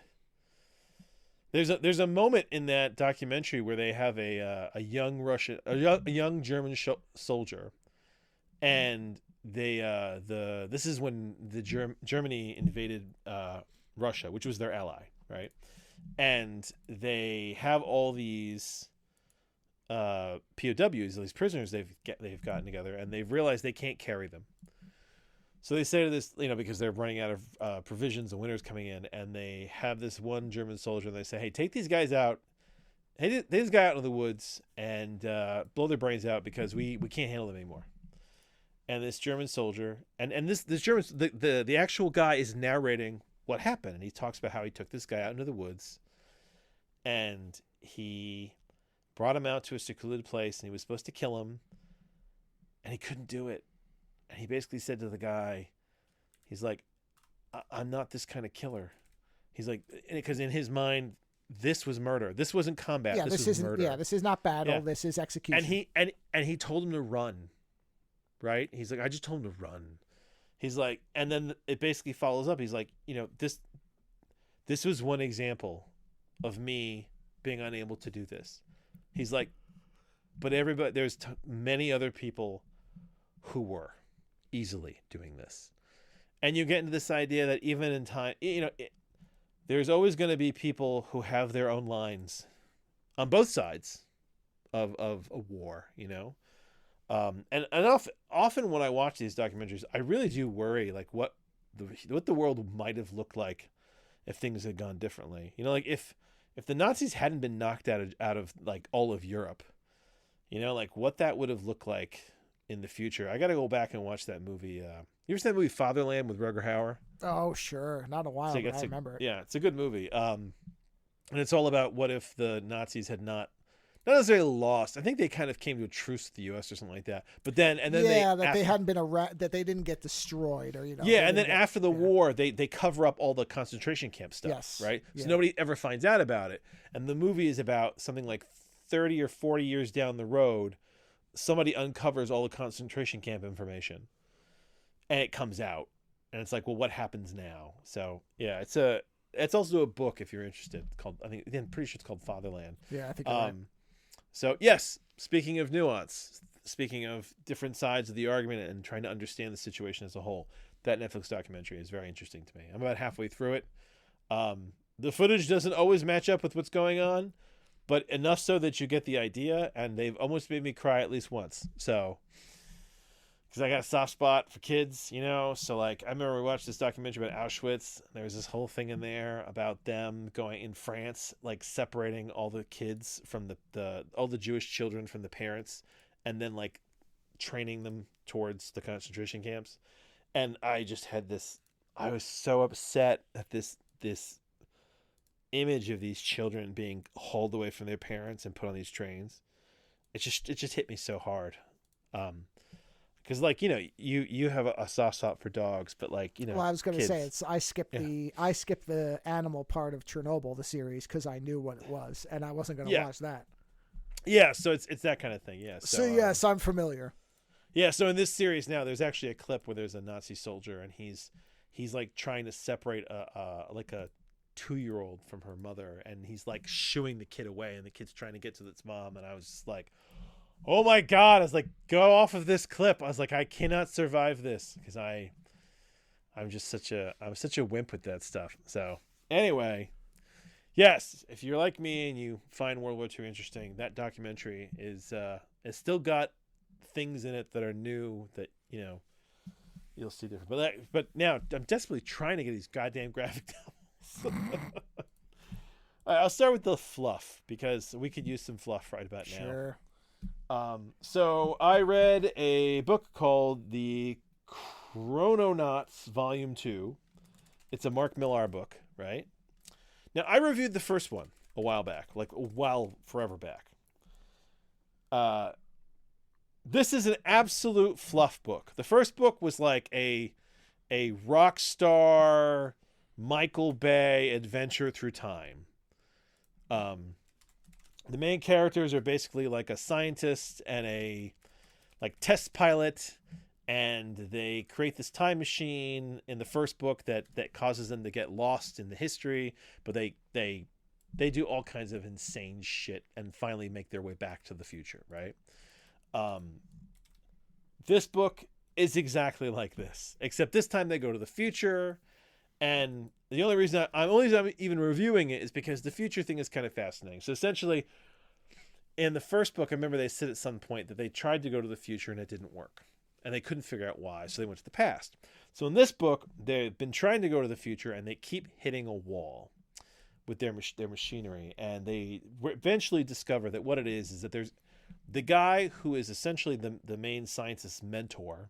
there's a moment in that documentary where they have a young German soldier, and this is when Germany invaded Russia, which was their ally, right? And they have all these POWs, these prisoners they've gotten together, and they've realized they can't carry them. So they say to this, because they're running out of provisions and winter's coming in, and they have this one German soldier, and they say, hey, take these guys out. Hey, take this guy out into the woods and blow their brains out because we can't handle them anymore. And this German soldier, and this German, the actual guy is narrating what happened, and he talks about how he took this guy out into the woods, and he brought him out to a secluded place, and he was supposed to kill him, and he couldn't do it. And he basically said to the guy, he's like, I'm not this kind of killer. He's like, because in his mind, this was murder. This wasn't combat. Yeah, this isn't murder. Yeah, this is not battle. Yeah. This is execution. And he told him to run. Right? He's like, I just told him to run. He's like, and then it basically follows up. He's like, this was one example of me being unable to do this. He's like, but there's many other people who were easily doing this. And you get into this idea that even in time, there's always going to be people who have their own lines on both sides of a war, and often when I watch these documentaries, I really do worry, like what the world might have looked like if things had gone differently. Like if the Nazis hadn't been knocked out of like all of Europe, like what that would have looked like in the future. I got to go back and watch that movie. You ever seen that movie Fatherland with Rutger Hauer? Oh, sure. Not a while, but I remember it. Yeah, it's a good movie. And it's all about what if the Nazis had not necessarily lost. I think they kind of came to a truce with the U.S. or something like that. But then they hadn't been that they didn't get destroyed or Yeah, and then after the war, they cover up all the concentration camp stuff. Yes. Right. So nobody ever finds out about it. And the movie is about something like 30 or 40 years down the road. Somebody uncovers all the concentration camp information, and it comes out, and it's like, well, what happens now? So yeah, it's also a book if you're interested. Called I'm pretty sure it's called Fatherland. Yeah, I think. Right. So yes, speaking of nuance, speaking of different sides of the argument and trying to understand the situation as a whole, that Netflix documentary is very interesting to me. I'm about halfway through it. The footage doesn't always match up with what's going on, but enough so that you get the idea, and they've almost made me cry at least once. So, because I got a soft spot for kids, so like I remember we watched this documentary about Auschwitz. There was this whole thing in there about them going in France, like separating all the kids from all the Jewish children from the parents, and then like training them towards the concentration camps. And I just had I was so upset at this image of these children being hauled away from their parents and put on these trains. It just hit me so hard. Because like you have a soft spot for dogs, but like well, I was going to say I skipped the animal part of Chernobyl, the series, because I knew what it was, and I wasn't going to watch that. Yeah, so it's that kind of thing. Yeah. So yes, I'm familiar. Yeah, so in this series now, there's actually a clip where there's a Nazi soldier, and he's like trying to separate a 2-year-old from her mother, and he's like shooing the kid away, and the kid's trying to get to its mom, and I was just like, oh my God. I was like, go off of this clip. I was like, I cannot survive this because I'm such a wimp with that stuff. So anyway, yes, if you're like me and you find World War II interesting, that documentary is it's still got things in it that are new that you'll see different. But now I'm desperately trying to get these goddamn graphic novels. All right, I'll start with the fluff because we could use some fluff right about now. Sure. So I read a book called The Chrononauts Volume 2. It's a Mark Millar book, right? Now, I reviewed the first one a while back, like forever back. This is an absolute fluff book. The first book was like a rock star Michael Bay adventure through time. The main characters are basically like a scientist and a like test pilot, and they create this time machine in the first book that causes them to get lost in the history, but they do all kinds of insane shit and finally make their way back to the future, right? This book is exactly like this, except this time they go to the future, and the only reason I'm even reviewing it is because the future thing is kind of fascinating. So essentially, in the first book, I remember they said at some point that they tried to go to the future and it didn't work. And they couldn't figure out why, so they went to the past. So in this book, they've been trying to go to the future and they keep hitting a wall with their machinery. And they eventually discover that what it is that there's the guy who is essentially the main scientist's mentor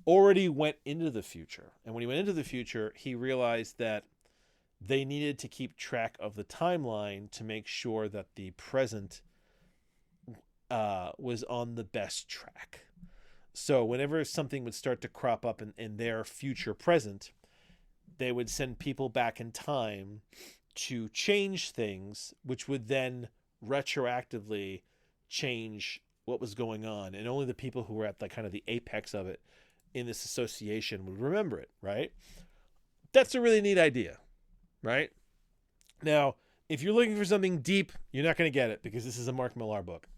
already went into the future. And when he went into the future, he realized that they needed to keep track of the timeline to make sure that the present was on the best track. So whenever something would start to crop up in their future present, they would send people back in time to change things, which would then retroactively change what was going on. And only the people who were at the kind of the apex of it in this association would remember it, right? That's a really neat idea, right? Now, if you're looking for something deep, you're not going to get it because this is a Mark Millar book.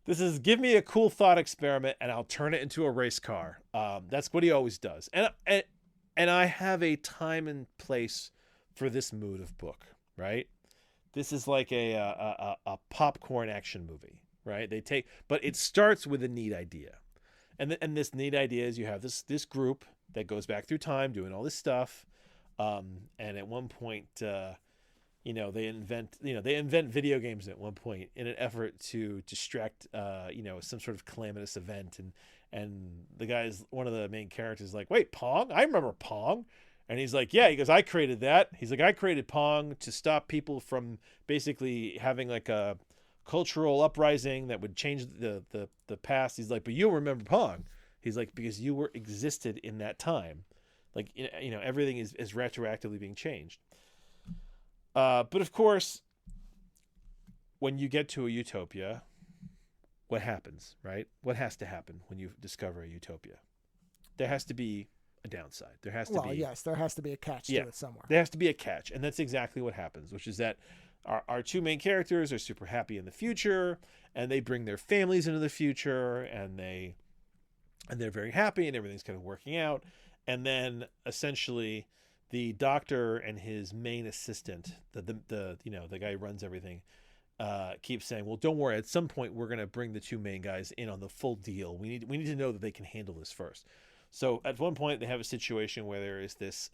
This is give me a cool thought experiment and I'll turn it into a race car. That's what he always does. And I have a time and place for this mood of book, right? This is like a popcorn action movie, right? But it starts with a neat idea. And this neat idea is you have this group that goes back through time doing all this stuff. And at one point, they invent video games at one point in an effort to distract, some sort of calamitous event. And the guy's one of the main characters is like, wait, Pong? I remember Pong. And he's like, yeah, he goes, I created that. He's like, I created Pong to stop people from basically having like a cultural uprising that would change the past. He's like, but you'll remember Pong. He's like, because you existed in that time. Like, everything is retroactively being changed. But of course, when you get to a utopia, what happens, right? What has to happen when you discover a utopia? There has to be a downside. There has to be. Well, yes, there has to be a catch to it somewhere. There has to be a catch. And that's exactly what happens, which is that our two main characters are super happy in the future and they bring their families into the future and they're very happy and everything's kind of working out. And then essentially the doctor and his main assistant, the guy who runs everything, keeps saying, well, don't worry, at some point we're going to bring the two main guys in on the full deal. We need to know that they can handle this first. So at one point they have a situation where there is this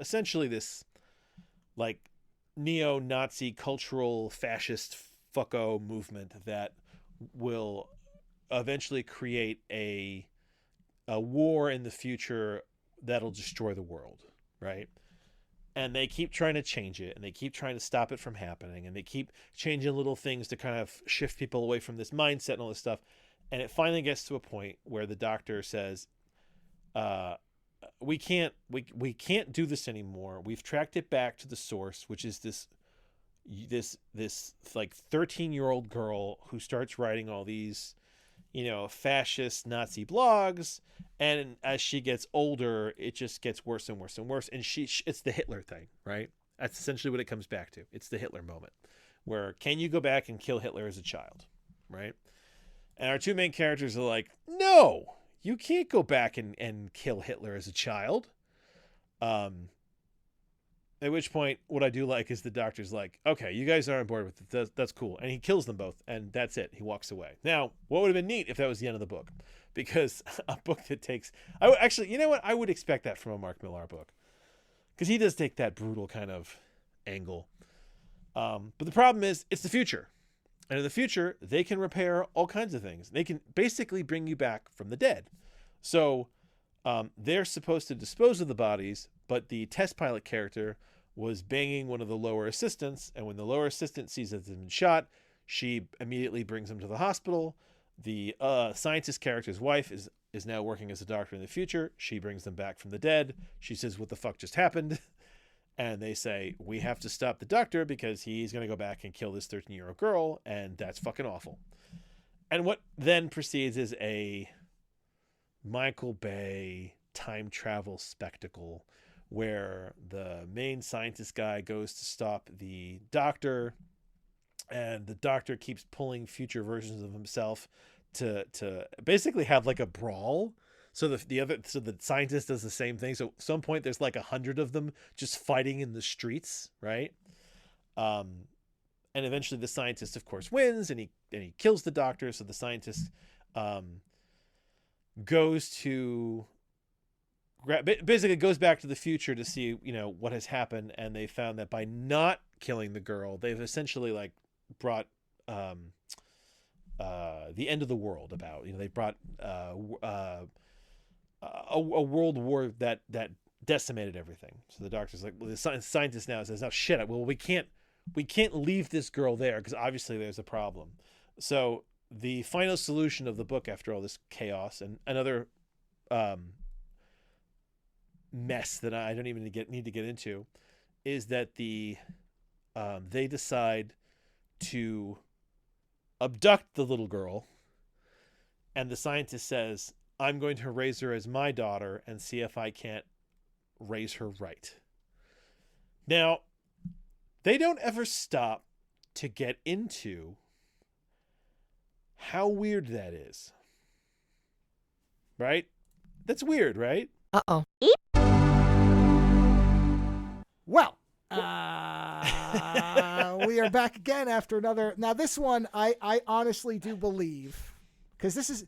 like neo-Nazi cultural fascist fucko movement that will eventually create a war in the future that'll destroy the world, right? And they keep trying to change it and they keep trying to stop it from happening and they keep changing little things to kind of shift people away from this mindset and all this stuff. And it finally gets to a point where the doctor says, we can't do this anymore. We've tracked it back to the source, which is this like 13-year-old girl who starts writing all these, fascist Nazi blogs. And as she gets older, it just gets worse and worse and worse. And it's the Hitler thing, right? That's essentially what it comes back to. It's the Hitler moment where can you go back and kill Hitler as a child, right? And our two main characters are like, no, you can't go back and kill Hitler as a child. At which point, what I do like is the doctor's like, okay, you guys are on board with it. That's cool. And he kills them both, and that's it. He walks away. Now, what would have been neat if that was the end of the book? Because a book that takes... you know what? I would expect that from a Mark Millar book. Because he does take that brutal kind of angle. But the problem is, it's the future. And in the future, they can repair all kinds of things. They can basically bring you back from the dead. So they're supposed to dispose of the bodies, but the test pilot character was banging one of the lower assistants, and when the lower assistant sees that they've been shot, she immediately brings him to the hospital. The scientist character's wife is now working as a doctor in the future. She brings them back from the dead. She says, what the fuck just happened? And they say, we have to stop the doctor because he's going to go back and kill this 13-year-old girl, and that's fucking awful. And what then proceeds is a Michael Bay time travel spectacle where the main scientist guy goes to stop the doctor, and the doctor keeps pulling future versions of himself to basically have like a brawl. So the scientist does the same thing. So at some point there's like 100 of them just fighting in the streets, right? And eventually the scientist, of course, wins, and he kills the doctor. So the scientist basically goes back to the future to see, what has happened. And they found that by not killing the girl, they've essentially like brought the end of the world about. They brought a world war that decimated everything. So the doctor's like, well, the scientist now says, "Oh shit! Well, we can't leave this girl there because obviously there's a problem." So the final solution of the book, after all this chaos and another mess that I don't even need to get into, is that they decide to abduct the little girl, and the scientist says, "I'm going to raise her as my daughter and see if I can't raise her right." Now, they don't ever stop to get into how weird that is. Right? That's weird, right? Uh-oh. Well, we are back again after another. Now, this one, I honestly do believe, because this is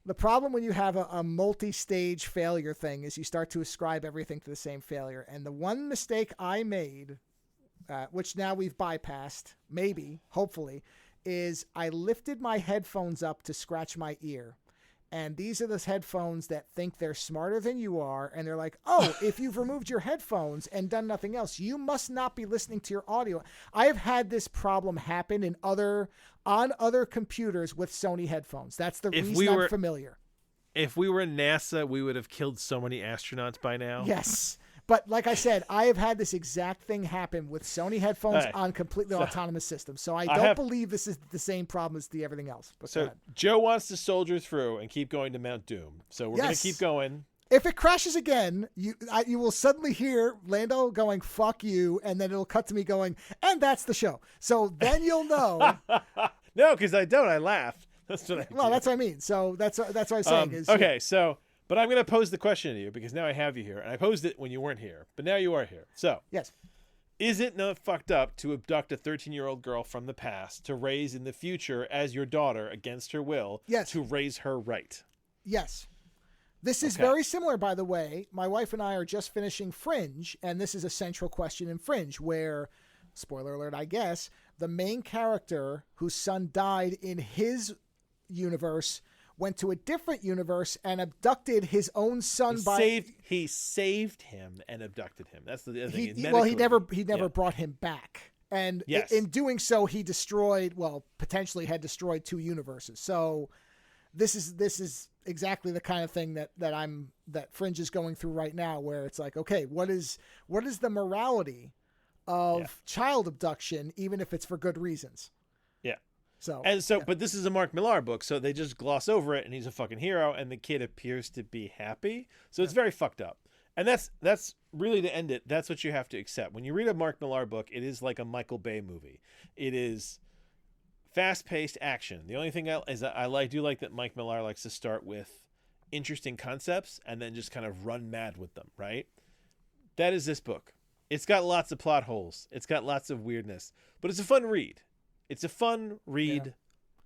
the problem when you have a multi-stage failure thing, is you start to ascribe everything to the same failure. And the one mistake I made, which now we've bypassed, maybe, hopefully, is I lifted my headphones up to scratch my ear. And these are those headphones that think they're smarter than you are. And they're like, oh, if you've removed your headphones and done nothing else, you must not be listening to your audio. I have had this problem happen on other computers with Sony headphones. That's the reason I'm familiar. If we were NASA, we would have killed so many astronauts by now. Yes. But like I said, I have had this exact thing happen with Sony headphones on completely autonomous systems. So I don't believe this is the same problem as everything else. But so Joe wants to soldier through and keep going to Mount Doom. So we're going to keep going. If it crashes again, you will suddenly hear Lando going, "Fuck you," and then it'll cut to me going, "And that's the show." So then you'll know. No, because I don't. I laugh. That's what I do. Well, that's what I mean. So that's what I'm saying. Okay, so... But I'm going to pose the question to you because now I have you here. And I posed it when you weren't here. But now you are here. So, yes. Is it not fucked up to abduct a 13-year-old girl from the past to raise in the future as your daughter against her will? Yes. To raise her right? Yes. This is very similar, by the way. My wife and I are just finishing Fringe. And this is a central question in Fringe where, spoiler alert, I guess, the main character whose son died in his universe went to a different universe and abducted his own son he saved him and abducted him. That's the thing. He never brought him back. And in doing so, he potentially had destroyed two universes. So this is exactly the kind of thing that Fringe is going through right now, where it's like, okay, what is the morality of child abduction, even if it's for good reasons? But this is a Mark Millar book, so they just gloss over it, and he's a fucking hero, and the kid appears to be happy. So it's very fucked up. And that's really, to end it, that's what you have to accept. When you read a Mark Millar book, it is like a Michael Bay movie. It is fast-paced action. The only thing is I do like that Mike Millar likes to start with interesting concepts and then just kind of run mad with them, right? That is this book. It's got lots of plot holes. It's got lots of weirdness, but it's a fun read. It's a fun read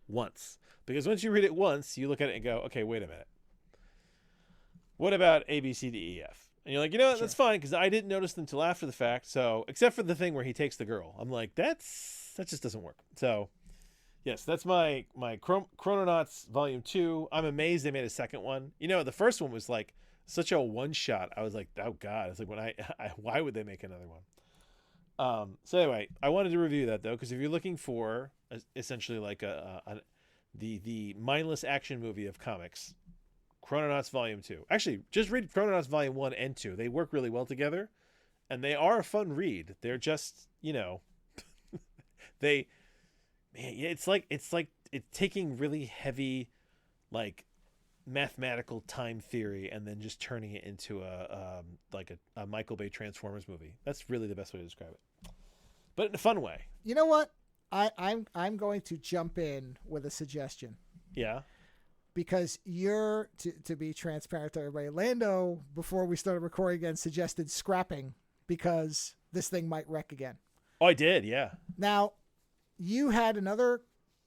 once. Because once you read it once, you look at it and go, okay, wait a minute. What about A, B, C, D, E, F? And you're like, that's fine, because I didn't notice them until after the fact. So, except for the thing where he takes the girl. I'm like, that just doesn't work. So, yes, that's my Chrononauts Volume 2. I'm amazed they made a second one. The first one was like such a one-shot. I was like, oh, God. It's like, why would they make another one? So anyway, I wanted to review that though, because if you're looking for essentially like the mindless action movie of comics, Chrononauts Volume 2. Actually, just read Chrononauts Volume 1 and 2. They work really well together, and they are a fun read. They're just, it's taking really heavy, like, mathematical time theory and then just turning it into a Michael Bay Transformers movie. That's really the best way to describe it, but in a fun way. You know what? I'm going to jump in with a suggestion. Yeah. Because you're to be transparent to everybody, Lando, before we started recording again, suggested scrapping because this thing might wreck again. Oh, I did, yeah. Now, you had another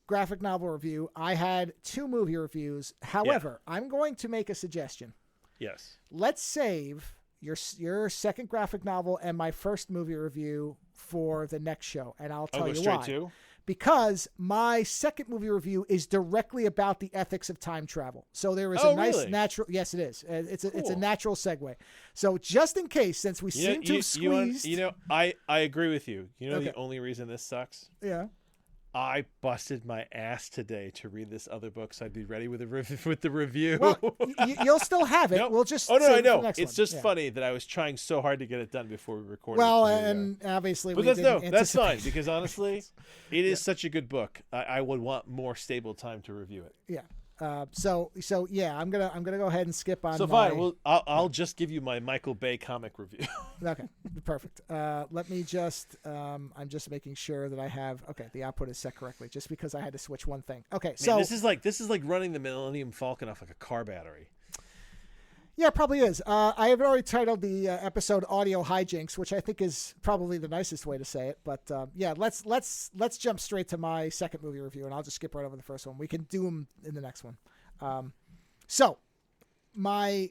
graphic novel review. I had 2 movie reviews. However, I'm going to make a suggestion. Yes. Let's save your second graphic novel and my first movie review for the next show, and I'll tell you why. To? Because my second movie review is directly about the ethics of time travel. So there is a nice natural. Yes, it is. It's a natural segue. So just in case, since we seem to have squeezed, I agree with you. The only reason this sucks. Yeah. I busted my ass today to read this other book, so I'd be ready with the review. Well, you'll still have it. Nope. We'll just. Oh no, I know. It's one. Just funny that I was trying so hard to get it done before we recorded. Well, and obviously, but that's fine because honestly, it is such a good book. I would want more stable time to review it. Yeah. So yeah, I'm gonna go ahead and skip on. So fine, well, I'll just give you my Michael Bay comic review. Okay, perfect. Let me just. I'm just making sure that I have. Okay, the output is set correctly. Just because I had to switch one thing. Okay, Man, so this is like running the Millennium Falcon off like a car battery. Yeah, it probably is. I have already titled the episode "Audio Hijinks," which I think is probably the nicest way to say it. But yeah, let's jump straight to my second movie review, and I'll just skip right over the first one. We can do them in the next one. So, the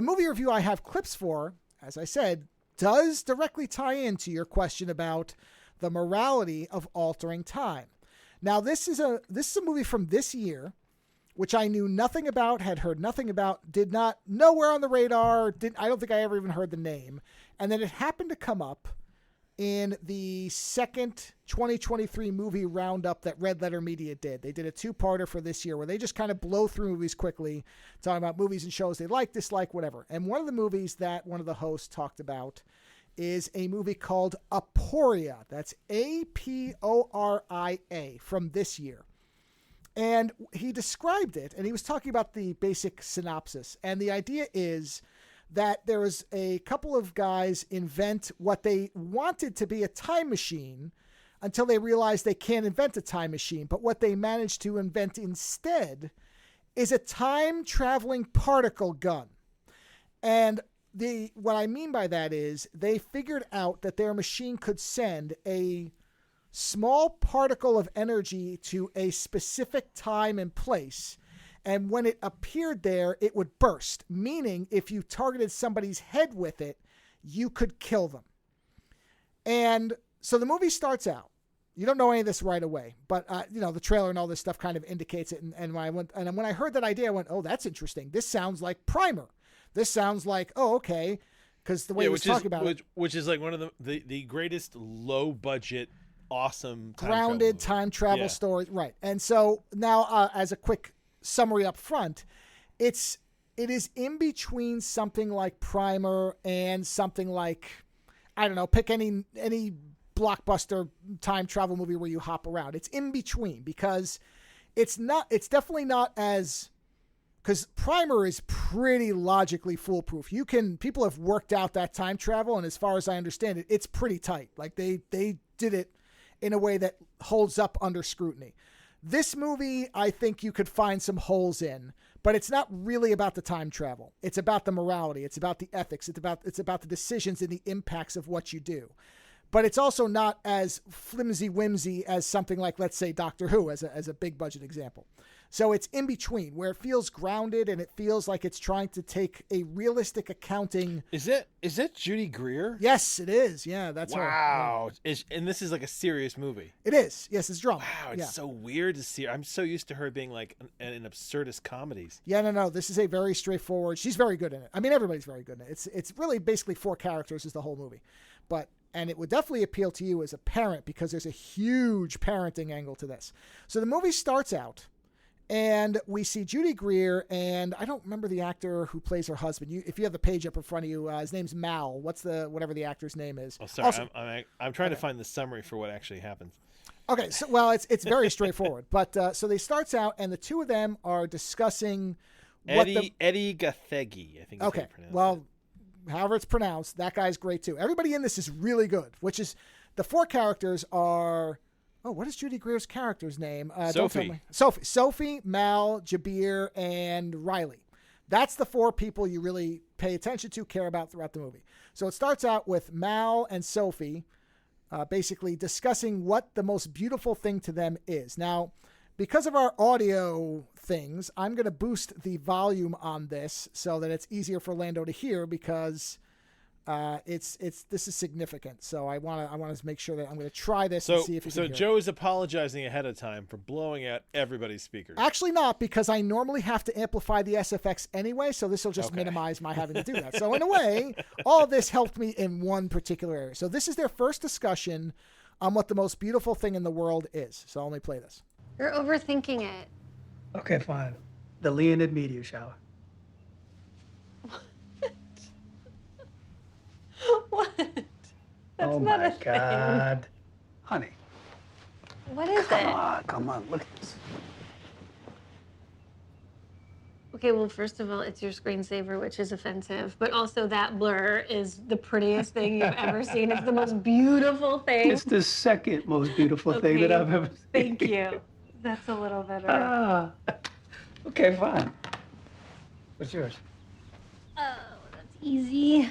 movie review I have clips for, as I said, does directly tie into your question about the morality of altering time. Now, this is a movie from this year, which I knew nothing about, had heard nothing about, did not nowhere on the radar. I don't think I ever even heard the name. And then it happened to come up in the second 2023 movie roundup that Red Letter Media did. They did a 2-parter for this year where they just kind of blow through movies quickly, talking about movies and shows they like, dislike, whatever. And one of the movies that one of the hosts talked about is a movie called Aporia. That's Aporia from this year. And he described it, and he was talking about the basic synopsis. And the idea is that there was a couple of guys invent what they wanted to be a time machine until they realized they can't invent a time machine. But what they managed to invent instead is a time-traveling particle gun. And what I mean by that is they figured out that their machine could send a small particle of energy to a specific time and place. And when it appeared there, it would burst, meaning if you targeted somebody's head with it, you could kill them. And so the movie starts out. You don't know any of this right away, but the trailer and all this stuff kind of indicates it. And when I heard that idea, I went, "Oh, that's interesting. This sounds like Primer. This sounds like, oh, okay," because the way he was talking about it, which is like one of the greatest low budget, awesome grounded time travel stories, right? And so now, as a quick summary up front, it is in between something like Primer and something like, I don't know, pick any blockbuster time travel movie where you hop around. It's in between because it's definitely not as, because Primer is pretty logically foolproof. People have worked out that time travel, and as far as I understand it, it's pretty tight. Like they did it in a way that holds up under scrutiny. This movie, I think you could find some holes in, but it's not really about the time travel. It's about the morality. It's about the ethics. It's about the decisions and the impacts of what you do. But it's also not as flimsy-whimsy as something like, let's say, Doctor Who as a big budget example. So it's in between, where it feels grounded and it feels like it's trying to take a realistic accounting. Is that Judy Greer? Yes, it is. Yeah, that's her. Wow. And this is like a serious movie. It is. Yes, it's drama. Wow, it's so weird to see her. I'm so used to her being like in absurdist comedies. Yeah, no. This is a very straightforward. She's very good in it. I mean, everybody's very good in it. It's really basically 4 characters is the whole movie. And it would definitely appeal to you as a parent because there's a huge parenting angle to this. So the movie starts out, and we see Judy Greer, and I don't remember the actor who plays her husband. If you have the page up in front of you, his name's Mal. Whatever the actor's name is? Oh, sorry. Also, I'm trying to find the summary for what actually happens. Okay, so it's very straightforward. But so they starts out, and the two of them are discussing Eddie Gathegi, I think. Okay, well, however it's pronounced, that guy's great too. Everybody in this is really good, which is the 4 characters are, what is Judy Greer's character's name? Sophie, Mal, Jabir, and Riley. That's the 4 people you really pay attention to, care about throughout the movie. So it starts out with Mal and Sophie basically discussing what the most beautiful thing to them is. Now, because of our audio things, I'm going to boost the volume on this so that it's easier for Lando to hear, because this is significant. So I want to make sure that I'm going to try this and see if you can hear Joe is apologizing ahead of time for blowing out everybody's speakers. Actually not, because I normally have to amplify the SFX anyway, so this will just minimize my having to do that. So in a way, all of this helped me in one particular area. So this is their first discussion on what the most beautiful thing in the world is. So let me play this. You're overthinking it. Okay, fine. The Leonid meteor shower. What? That's oh not my a God. thing. Honey. What is it? Come on, look at this. Okay, well, first of all, it's your screensaver, which is offensive. But also that blur is the prettiest thing you've ever seen. It's the most beautiful thing. It's the second most beautiful thing that I've ever seen. Thank you. That's a little better. Okay, fine. What's yours? Oh, that's easy.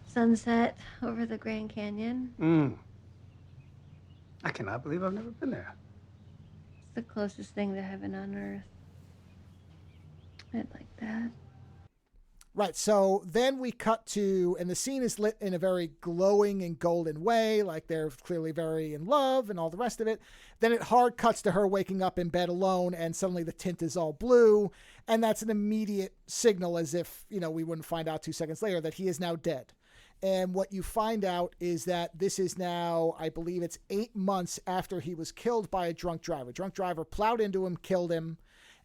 Sunset over the Grand Canyon. I cannot believe I've never been there. It's the closest thing to heaven on earth. I'd like that. Right, so then we cut to, and the scene is lit in a very glowing and golden way, like they're clearly very in love and all the rest of it. Then it hard cuts to her waking up in bed alone, and suddenly the tint is all blue, and that's an immediate signal, as if, we wouldn't find out 2 seconds later, that he is now dead. And what you find out is that this is now, I believe it's 8 months after he was killed by a drunk driver. Drunk driver plowed into him, killed him,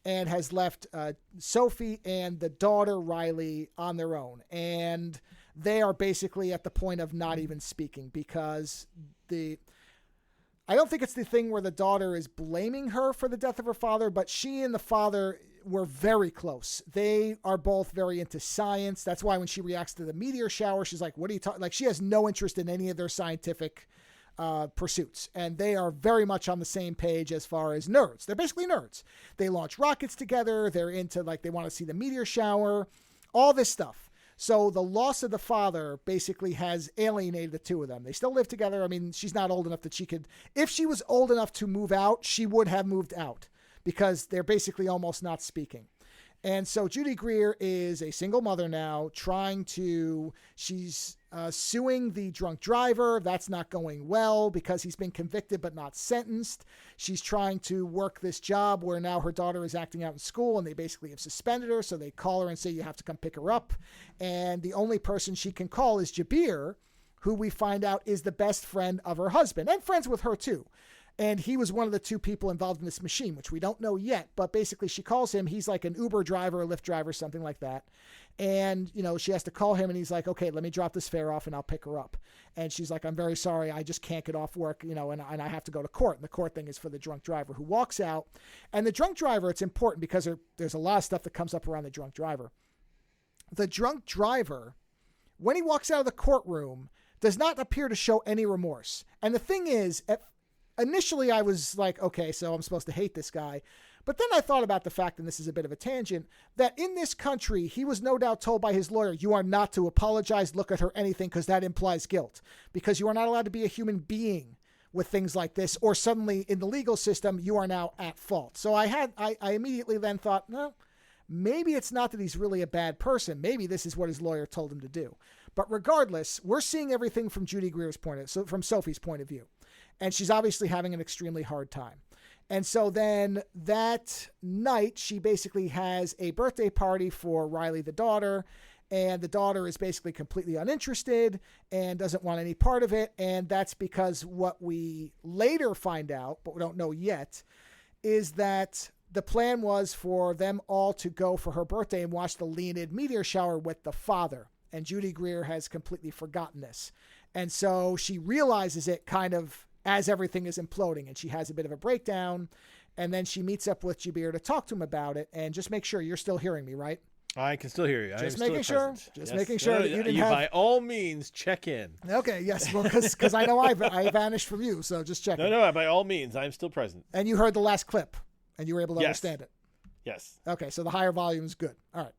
and has left Sophie and the daughter, Riley, on their own. And they are basically at the point of not even speaking, because I don't think it's the thing where the daughter is blaming her for the death of her father, but she and the father were very close. They are both very into science. That's why when she reacts to the meteor shower, she's like, what are you talking? Like, she has no interest in any of their scientific pursuits, and they are very much on the same page as far as nerds. They're basically nerds. They launch rockets together. They're into, they want to see the meteor shower, all this stuff. So the loss of the father basically has alienated the two of them. They still live together. I mean, she's not old enough that she could, if she was old enough to move out, she would have moved out, because they're basically almost not speaking. And so Judy Greer is a single mother now, she's suing the drunk driver. That's not going well because he's been convicted but not sentenced. She's trying to work this job where now her daughter is acting out in school, and they basically have suspended her. So they call her and say, you have to come pick her up. And the only person she can call is Jabir, who we find out is the best friend of her husband, and friends with her too. And he was one of the two people involved in this machine, which we don't know yet. But basically, she calls him. He's like an Uber driver, a Lyft driver, something like that. And, she has to call him. And he's like, okay, let me drop this fare off and I'll pick her up. And she's like, I'm very sorry. I just can't get off work, and I have to go to court. And the court thing is for the drunk driver, who walks out. And the drunk driver, it's important because there's a lot of stuff that comes up around the drunk driver. The drunk driver, when he walks out of the courtroom, does not appear to show any remorse. And the thing is, initially, I was like, okay, so I'm supposed to hate this guy. But then I thought about the fact, and this is a bit of a tangent, that in this country, he was no doubt told by his lawyer, you are not to apologize, look at her, anything, because that implies guilt. Because you are not allowed to be a human being with things like this, or suddenly in the legal system, you are now at fault. So I immediately then thought, no, maybe it's not that he's really a bad person. Maybe this is what his lawyer told him to do. But regardless, we're seeing everything from Judy Greer's from Sophie's point of view. And she's obviously having an extremely hard time. And so then that night, she basically has a birthday party for Riley, the daughter. And the daughter is basically completely uninterested and doesn't want any part of it. And that's because what we later find out, but we don't know yet, is that the plan was for them all to go for her birthday and watch the Leonid meteor shower with the father. And Judy Greer has completely forgotten this. And so she realizes it kind of as everything is imploding, and she has a bit of a breakdown. And then she meets up with Jabir to talk to him about it. And just make sure you're still hearing me, right? I can still hear you. Just making sure. Just making sure that you didn't have... By all means, check in. Okay, yes. Well, because I know I vanished from you, so just check. No, by all means, I'm still present. And you heard the last clip, and you were able to understand it. Yes. Okay, so the higher volume is good. All right.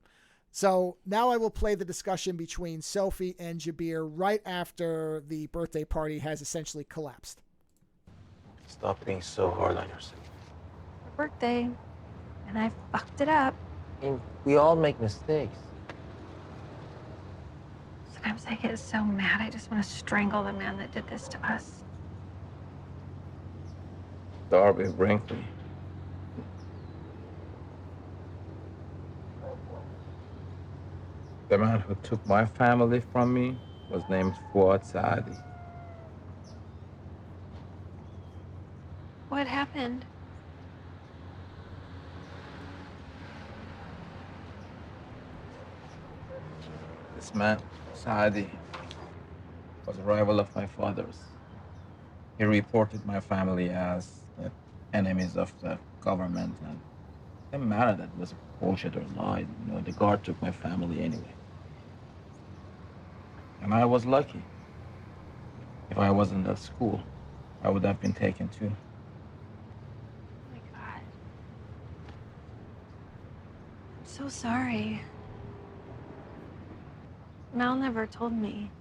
So now I will play the discussion between Sophie and Jabir right after the birthday party has essentially collapsed. Stop being so hard on yourself. Your birthday, and I fucked it up. And we all make mistakes. Sometimes I get so mad, I just want to strangle the man that did this to us. Darby Brinkley. The man who took my family from me was named Fuad Saadi. What happened? This man, Saadi, was a rival of my father's. He reported my family as the enemies of the government, and it didn't matter that it was bullshit or lie. You know, the guard took my family anyway. And I was lucky. If I wasn't at school, I would have been taken too. Oh my God. I'm so sorry. Mal never told me.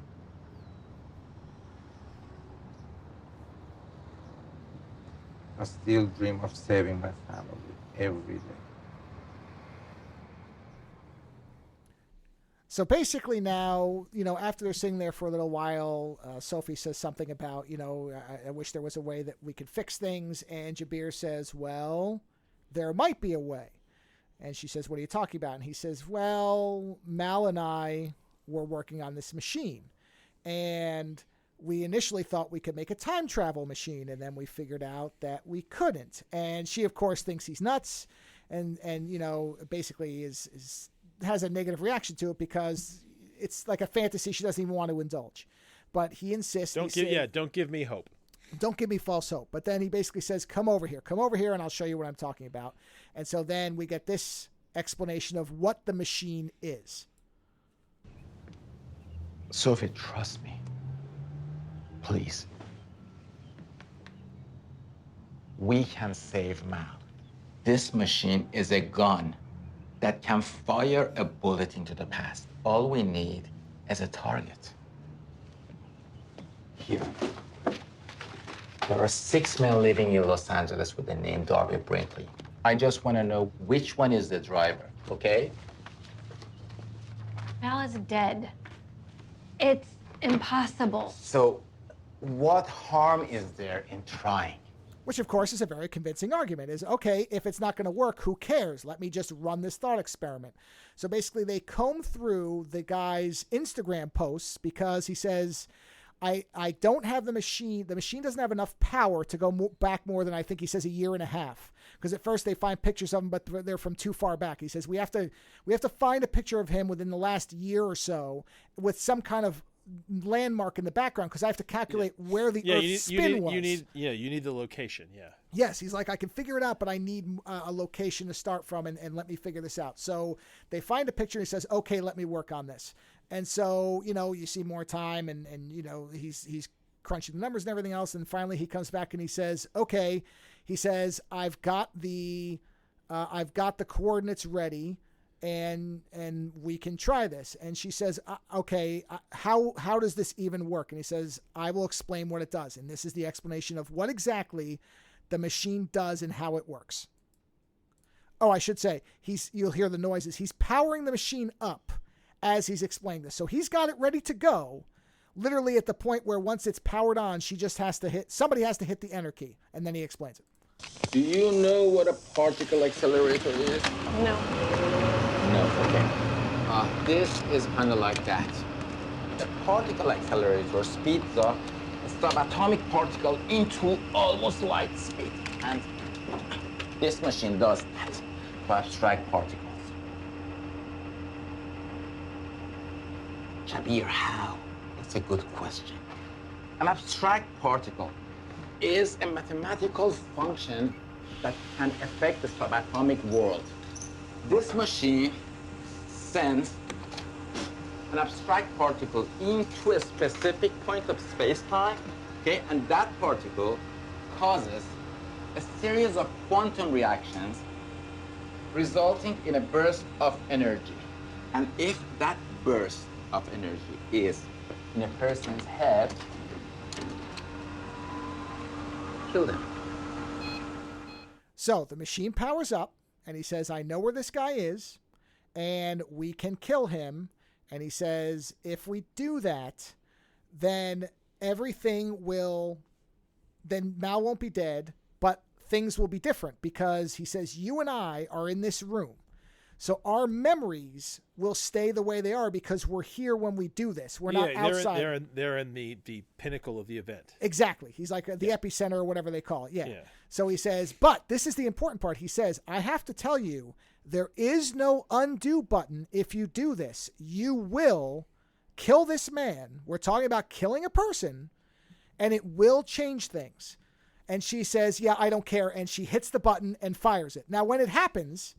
I still dream of saving my family every day. So basically now, after they're sitting there for a little while, Sophie says something about, I wish there was a way that we could fix things. And Jabir says, well, there might be a way. And she says, what are you talking about? And he says, well, Mal and I were working on this machine. And we initially thought we could make a time travel machine. And then we figured out that we couldn't. And she, of course, thinks he's nuts. And basically has a negative reaction to it because it's like a fantasy she doesn't even want to indulge. But he insists. Don't give me hope. Don't give me false hope. But then he basically says, come over here, and I'll show you what I'm talking about. And so then we get this explanation of what the machine is. Sophie, trust me. Please. We can save Mal. This machine is a gun that can fire a bullet into the past. All we need is a target. Here. There are 6 men living in Los Angeles with the name Darby Brinkley. I just want to know which one is the driver, okay? Mal is dead. It's impossible. So, what harm is there in trying? Which, of course, is a very convincing argument. Is, okay, if it's not going to work, who cares? Let me just run this thought experiment. So basically, they comb through the guy's Instagram posts because he says, I don't have the machine. The machine doesn't have enough power to go back more than, I think he says, a year and a half. Because at first they find pictures of him, but they're from too far back. He says, we have to find a picture of him within the last year or so with some kind of landmark in the background because I have to calculate where the Earth's spin was. You need the location. Yeah. Yes, he's like, I can figure it out, but I need a location to start from and let me figure this out. So they find a picture and he says, okay, let me work on this. And so, you see more time and he's crunching the numbers and everything else. And finally he comes back and he says, okay, he says, I've got the coordinates ready. And we can try this. And she says, okay, how does this even work? And he says, I will explain what it does. And this is the explanation of what exactly the machine does and how it works. Oh, I should say, you'll hear the noises. He's powering the machine up as he's explaining this. So he's got it ready to go, literally at the point where once it's powered on, somebody has to hit the enter key. And then he explains it. Do you know what a particle accelerator is? No. No, okay. This is kind of like that. The particle accelerator speeds up a subatomic particle into almost light speed. And this machine does that to abstract particles. Jabir, how? It's a good question. An abstract particle is a mathematical function that can affect the subatomic world. This machine sends an abstract particle into a specific point of space-time, okay? And that particle causes a series of quantum reactions resulting in a burst of energy. And if that burst of energy is in a person's head, kill them. So the machine powers up, and he says, I know where this guy is, and we can kill him. And he says, if we do that, then everything will, then Mal won't be dead, but things will be different, because he says, you and I are in this room. So our memories will stay the way they are because we're here when we do this. We're not outside. They're in the pinnacle of the event. Exactly. He's like the epicenter or whatever they call it. Yeah. So he says, but this is the important part. He says, I have to tell you, there is no undo button if you do this. You will kill this man. We're talking about killing a person, and it will change things. And she says, yeah, I don't care. And she hits the button and fires it. Now, when it happens,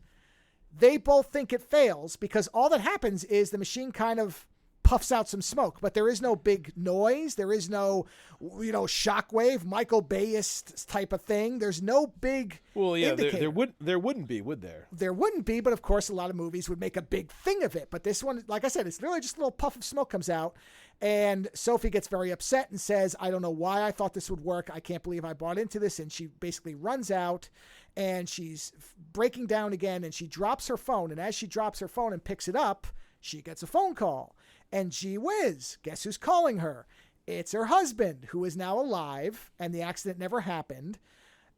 they both think it fails, because all that happens is the machine kind of puffs out some smoke, but there is no big noise. There is no, shockwave, Michael Bay-ist type of thing. There's no big indicator. There wouldn't be, would there? There wouldn't be, but of course a lot of movies would make a big thing of it. But this one, like I said, it's literally just a little puff of smoke comes out, and Sophie gets very upset and says, I don't know why I thought this would work. I can't believe I bought into this. And she basically runs out, and she's breaking down again, and she drops her phone. And as she drops her phone and picks it up, she gets a phone call. And gee whiz, guess who's calling her? It's her husband, who is now alive, and the accident never happened.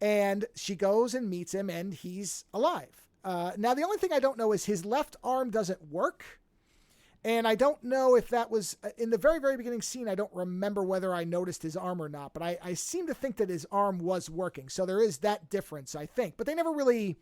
And she goes and meets him, and he's alive. Now, the only thing I don't know is his left arm doesn't work. And I don't know if that was in the very, very beginning scene. I don't remember whether I noticed his arm or not, but I seem to think that his arm was working. So there is that difference, I think. But they never really,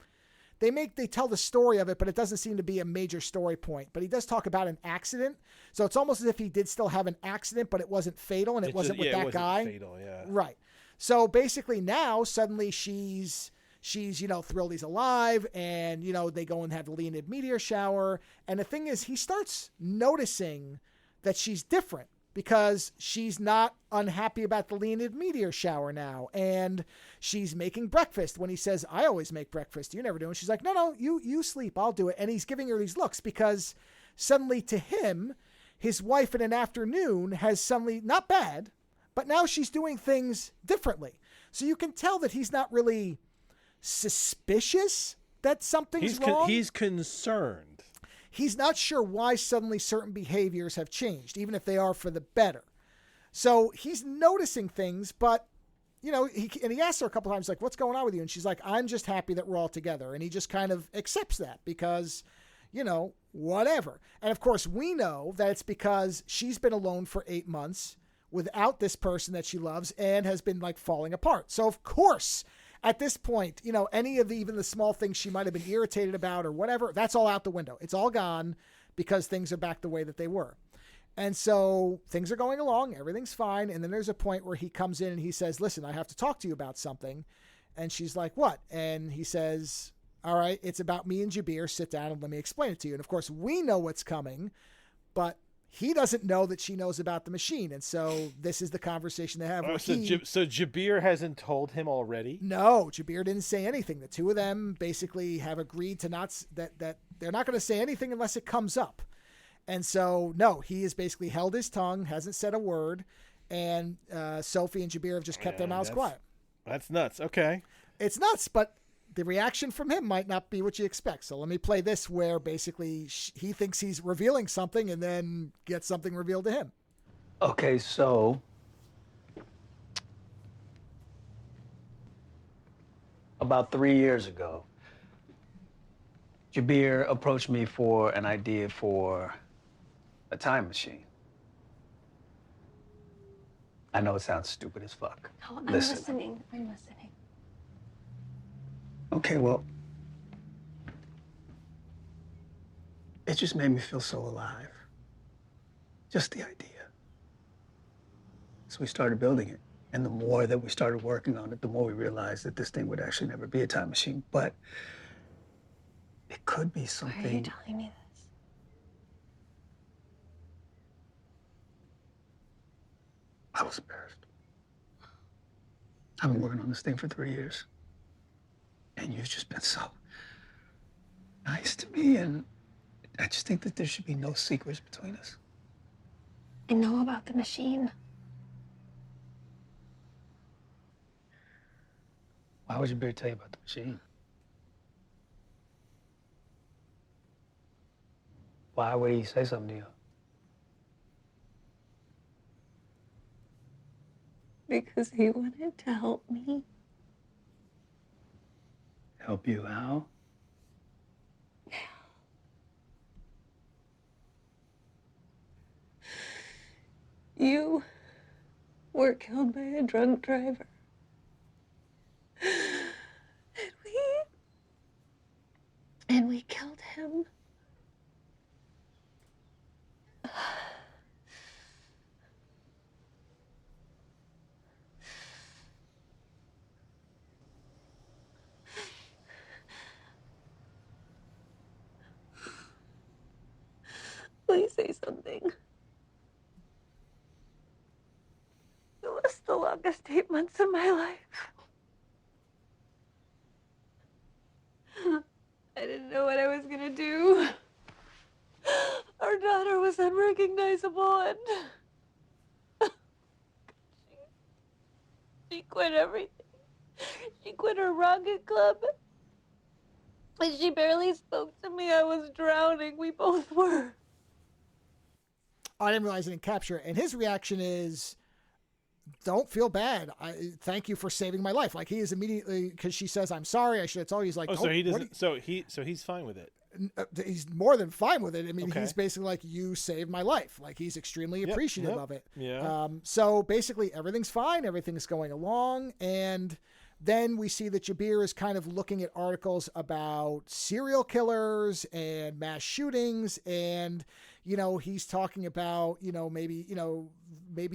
they tell the story of it, but it doesn't seem to be a major story point. But he does talk about an accident. So it's almost as if he did still have an accident, but it wasn't fatal, and it wasn't with that guy. Fatal, yeah. Right. So basically now suddenly she's thrilled he's alive, and, they go and have the Leonid meteor shower. And the thing is, he starts noticing that she's different, because she's not unhappy about the Leonid meteor shower now. And she's making breakfast when he says, I always make breakfast. You never do. And she's like, no, you sleep. I'll do it. And he's giving her these looks because suddenly to him, his wife in an afternoon has suddenly, not bad, but now she's doing things differently. So you can tell that he's not really suspicious that something's wrong. He's concerned. He's not sure why suddenly certain behaviors have changed, even if they are for the better. So he's noticing things, but, he asks her a couple times, like, what's going on with you? And she's like, I'm just happy that we're all together. And he just kind of accepts that because, whatever. And of course, we know that it's because she's been alone for 8 months without this person that she loves and has been like falling apart. So of course, at this point, any of even the small things she might have been irritated about or whatever, that's all out the window. It's all gone because things are back the way that they were. And so things are going along. Everything's fine. And then there's a point where he comes in and he says, listen, I have to talk to you about something. And she's like, what? And he says, all right, it's about me and Jabir. Sit down and let me explain it to you. And of course, we know what's coming, but he doesn't know that she knows about the machine. And so this is the conversation they have. So Jabir hasn't told him already? No, Jabir didn't say anything. The two of them basically have agreed to that they're not going to say anything unless it comes up. And so, no, he has basically held his tongue, hasn't said a word. And Sophie and Jabir have just kept their mouths quiet. That's nuts. Okay. It's nuts, but the reaction from him might not be what you expect. So let me play this where basically he thinks he's revealing something and then gets something revealed to him. Okay, so about 3 years ago, Jabir approached me for an idea for a time machine. I know it sounds stupid as fuck. Oh, I'm listening. Okay, well, it just made me feel so alive. Just the idea. So we started building it. And the more that we started working on it, the more we realized that this thing would actually never be a time machine. But it could be something. Why are you telling me this? I was embarrassed. I've been working on this thing for 3 years. And you've just been so nice to me, and I just think that there should be no secrets between us. I know about the machine. Why would Jabir tell you about the machine? Why would he say something to you? Because he wanted to help me. Help you how? You were killed by a drunk driver. And we killed him. Please say something. It was the longest 8 months of my life. I didn't know what I was gonna do. Our daughter was unrecognizable, and she quit everything. She quit her rocket club. And she barely spoke to me. I was drowning. We both were. I didn't realize I didn't capture it. And his reaction is, don't feel bad. Thank you for saving my life. Like, he is immediately, because she says, I'm sorry, I should have told you. He's like, so he doesn't. So he's fine with it. He's more than fine with it. I mean, Okay. He's basically like, you saved my life. Like, he's extremely appreciative of it. Yeah. So basically everything's fine. Everything's going along. And then we see that Jabir is kind of looking at articles about serial killers and mass shootings. And, he's talking about, maybe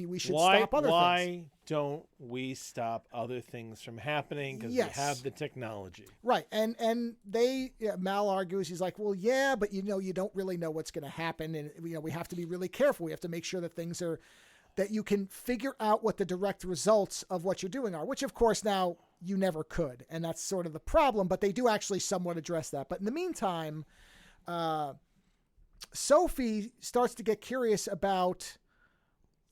we should stop other things. Why don't we stop other things from happening? Because Yes. we have the technology. Right. And Mal argues, he's like, well, yeah, but you don't really know what's going to happen. And, we have to be really careful. We have to make sure that things are, that you can figure out what the direct results of what you're doing are, which of course now you never could. And that's sort of the problem, but they do actually somewhat address that. But in the meantime, Sophie starts to get curious about,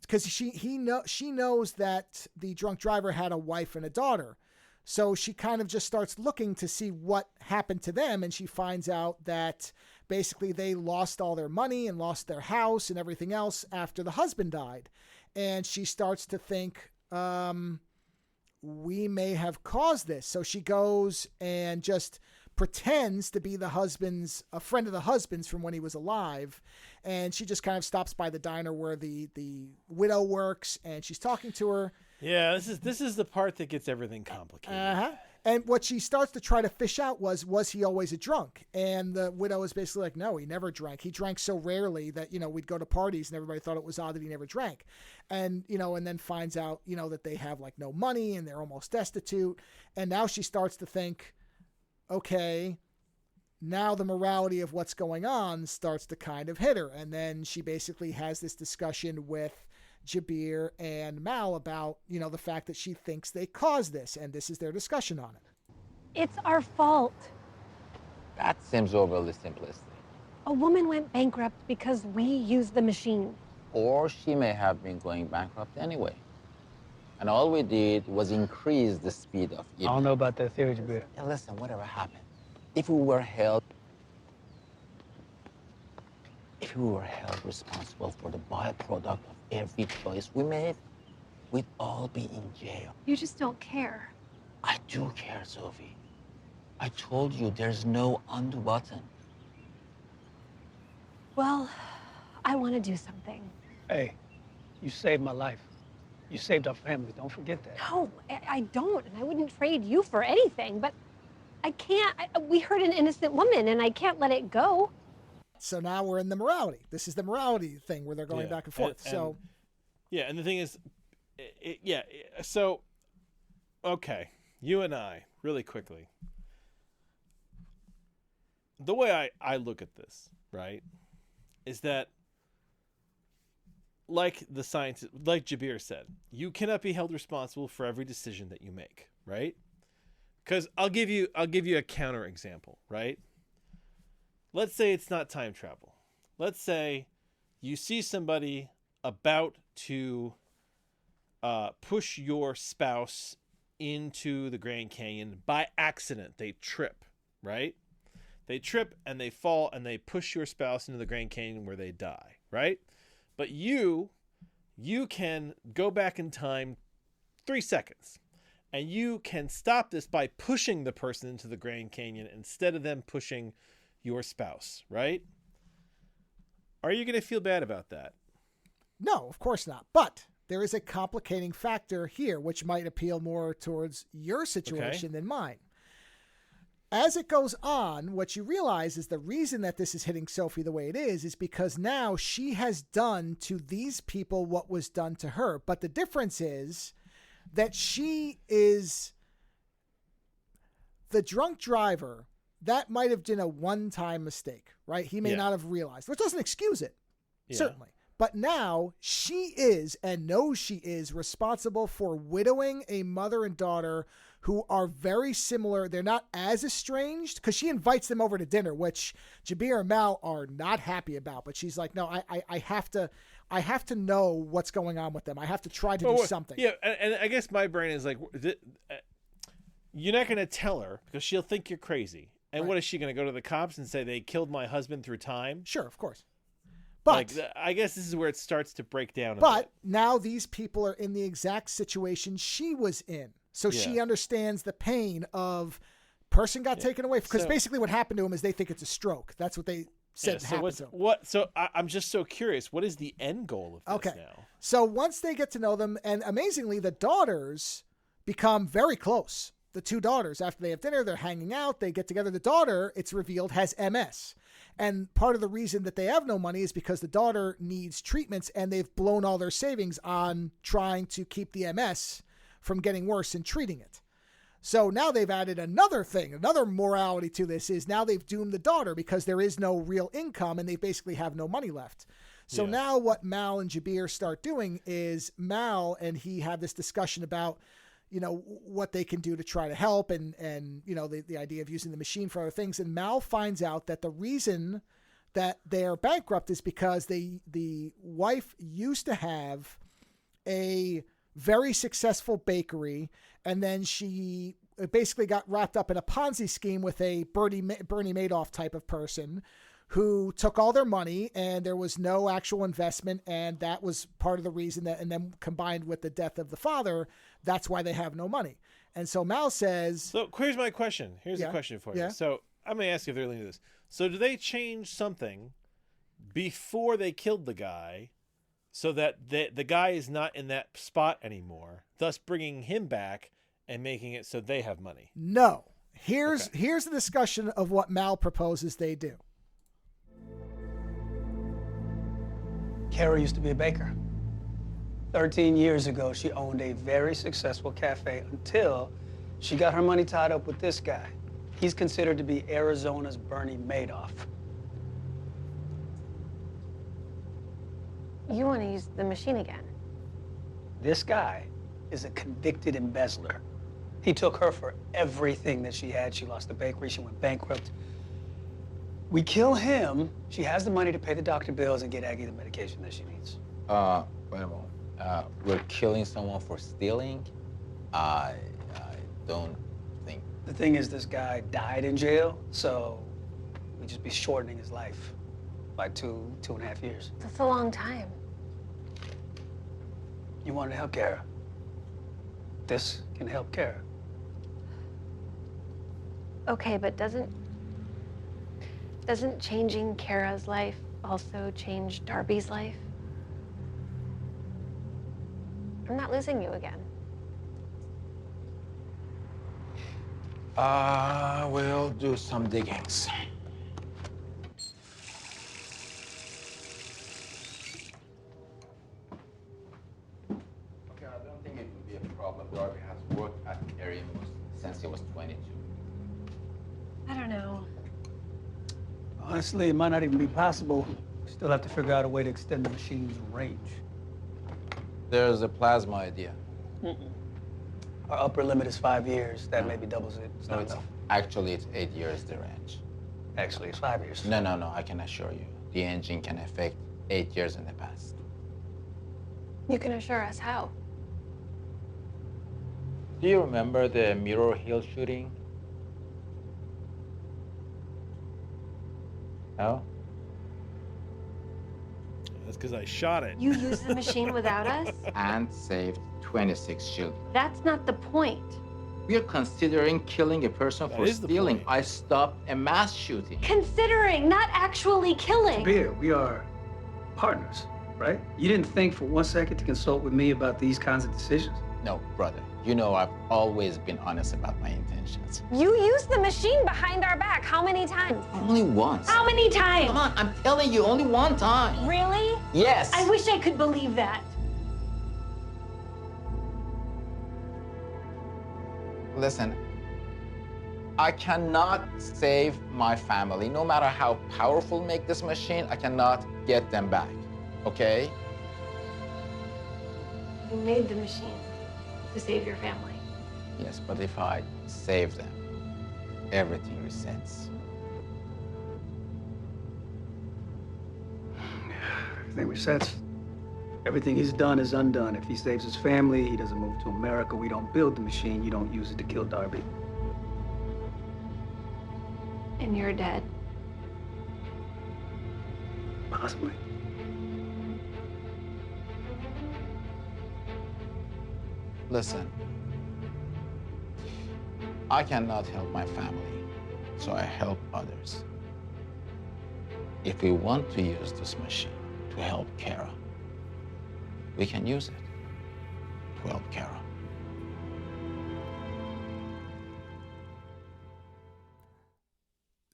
because she knows that the drunk driver had a wife and a daughter. So she kind of just starts looking to see what happened to them. And she finds out that basically they lost all their money and lost their house and everything else after the husband died. And she starts to think, we may have caused this. So she goes and just pretends to be a friend of the husband's from when he was alive. And she just kind of stops by the diner where the widow works, and she's talking to her. Yeah, this is the part that gets everything complicated. And what she starts to try to fish out was he always a drunk? And the widow is basically like, no, he never drank. He drank so rarely that, we'd go to parties and everybody thought it was odd that he never drank. And, and then finds out, that they have like no money and they're almost destitute. And now she starts to think, okay, now the morality of what's going on starts to kind of hit her. And then she basically has this discussion with Jabir and Mal about, the fact that she thinks they caused this, and this is their discussion on it. It's our fault. That seems overly simplistic. A woman went bankrupt because we used the machine. Or she may have been going bankrupt anyway. And all we did was increase the speed of it. I don't know about that theory, Jabir. And listen, whatever happened, if we were held responsible for the byproduct of every choice we made, we'd all be in jail. You just don't care. I do care, Sophie. I told you there's no undo button. Well, I want to do something. Hey, you saved my life. You saved our family. Don't forget that. No, I don't, and I wouldn't trade you for anything, but I can't. We hurt an innocent woman, and I can't let it go. So now we're in the morality. This is the morality thing where they're going back and forth. And the thing is, so, okay, you and I, really quickly, the way I look at this, right, is that, like the scientist, like Jabir said, you cannot be held responsible for every decision that you make, right? Because I'll give you a counter example, right? let's say it's not time travel. Let's say you see somebody about to push your spouse into the Grand Canyon by accident. They trip, right? They trip and they fall and they push your spouse into the Grand Canyon where they die, right? But you can go back in time 3 seconds and you can stop this by pushing the person into the Grand Canyon instead of them pushing your spouse, right? Are you going to feel bad about that? No, of course not. But there is a complicating factor here, which might appeal more towards your situation than mine. As it goes on, what you realize is the reason that this is hitting Sophie the way it is because now she has done to these people what was done to her. But the difference is that she is the drunk driver. That might have been a one-time mistake, right? He may not have realized, which doesn't excuse it, certainly. But now she is, and knows she is, responsible for widowing a mother and daughter who are very similar. They're not as estranged because she invites them over to dinner, which Jabir and Mal are not happy about. But she's like, no, I have to know what's going on with them. I have to try to do something. Yeah, and I guess my brain is like, you're not going to tell her because she'll think you're crazy. And what is she going to go to the cops and say they killed my husband through time? Sure, of course. But I guess this is where it starts to break down. But now these people are in the exact situation she was in. So she understands the pain of person got taken away. Because basically what happened to him is they think it's a stroke. That's what they said happened to him. So I'm just so curious. What is the end goal of this now? So once they get to know them, and amazingly, the daughters become very close. The two daughters, after they have dinner, they're hanging out. They get together. The daughter, it's revealed, has MS. And part of the reason that they have no money is because the daughter needs treatments and they've blown all their savings on trying to keep the MS from getting worse and treating it. So now they've added another thing, another morality to this is now they've doomed the daughter because there is no real income and they basically have no money left. So now what Mal and Jabir start doing is Mal and he have this discussion about, you know, what they can do to try to help and you know, the idea of using the machine for other things. And Mal finds out that the reason that they're bankrupt is because the wife used to have a very successful bakery, and then she basically got wrapped up in a Ponzi scheme with a Bernie Madoff type of person who took all their money and there was no actual investment. And that was part of the reason that, and then combined with the death of the father, that's why they have no money. And so Mal says... So here's my question. Here's a question for you. So I'm going to ask you if they're listening to this. So do they change something before they killed the guy so that the guy is not in that spot anymore, thus bringing him back and making it so they have money? No. Here's the discussion of what Mal proposes they do. Kara used to be a baker. 13 years ago, she owned a very successful cafe until she got her money tied up with this guy. He's considered to be Arizona's Bernie Madoff. You want to use the machine again? This guy is a convicted embezzler. He took her for everything that she had. She lost the bakery, she went bankrupt. We kill him, she has the money to pay the doctor bills and get Aggie the medication that she needs. Wait a moment. We're killing someone for stealing? I don't think. The thing is, this guy died in jail, so we'd just be shortening his life by 2.5 years. That's a long time. You wanted to help Kara. This can help Kara. Okay, but doesn't changing Kara's life also change Darby's life? I'm not losing you again. We'll do some diggings. Okay, I don't think it would be a problem. Darby has worked at area since he was 22. I don't know. Honestly, it might not even be possible. We still have to figure out a way to extend the machine's range. There's a plasma idea. Our upper limit is 5 years. That maybe doubles it. It's No, not it's enough. actually it's 8 years the range. Actually, it's 5 years. No, I can assure you, the engine can affect 8 years in the past. You can assure us how? Do you remember the Mirror Hill shooting? No? That's because I shot it. You used the machine without us? And saved 26 children. That's not the point. We are considering killing a person That for is the stealing. point. I stopped a mass shooting. Considering, not actually killing. Beer, we are partners, right? You didn't think for 1 second to consult with me about these kinds of decisions? No, brother. You know I've always been honest about my intentions. You used the machine behind our back how many times? Only once. How many times? Come on, I'm telling you, only one time. Really? Yes. I wish I could believe that. Listen, I cannot save my family. No matter how powerful make this machine, I cannot get them back, okay? You made the machine to save your family. Yes, but if I save them, everything resets. Everything resets. Everything he's done is undone. If he saves his family, he doesn't move to America. We don't build the machine. You don't use it to kill Darby. And you're dead. Possibly. Listen, I cannot help my family, so I help others. If we want to use this machine to help Kara, we can use it to help Kara.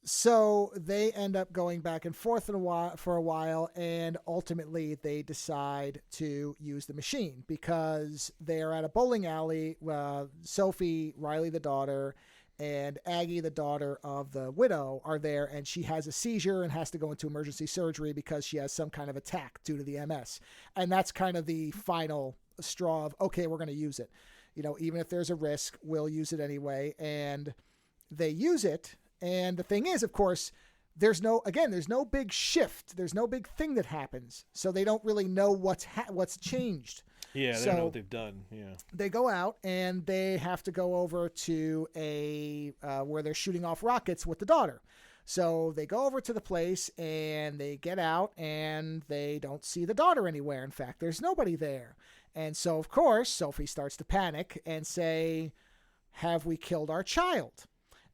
So they end up going back and forth for a while, and ultimately they decide to use the machine because they are at a bowling alley. Sophie, Riley, the daughter, and Aggie, the daughter of the widow, are there, and she has a seizure and has to go into emergency surgery because she has some kind of attack due to the MS. And that's kind of the final straw of, okay, we're going to use it. You know, even if there's a risk, we'll use it anyway. And they use it. And the thing is, of course, there's no big shift. There's no big thing that happens. So they don't really know what's changed. Yeah, they don't know what they've done. Yeah. They go out and they have to go over to where they're shooting off rockets with the daughter. So they go over to the place and they get out and they don't see the daughter anywhere. In fact, there's nobody there. And so, of course, Sophie starts to panic and say, have we killed our child?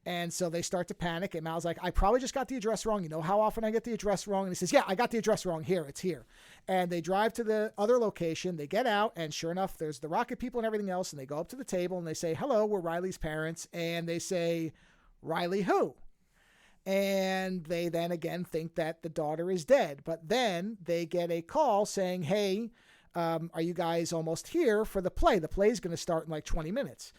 And so they start to panic, and Mal's like, I probably just got the address wrong. You know how often I get the address wrong? And he says, yeah, I got the address wrong. Here, it's here. And they drive to the other location. They get out, and sure enough, there's the rocket people and everything else. And they go up to the table, and they say, hello, we're Riley's parents. And they say, Riley who? And they then again think that the daughter is dead. But then they get a call saying, hey, are you guys almost here for the play? The play is going to start in like 20 minutes.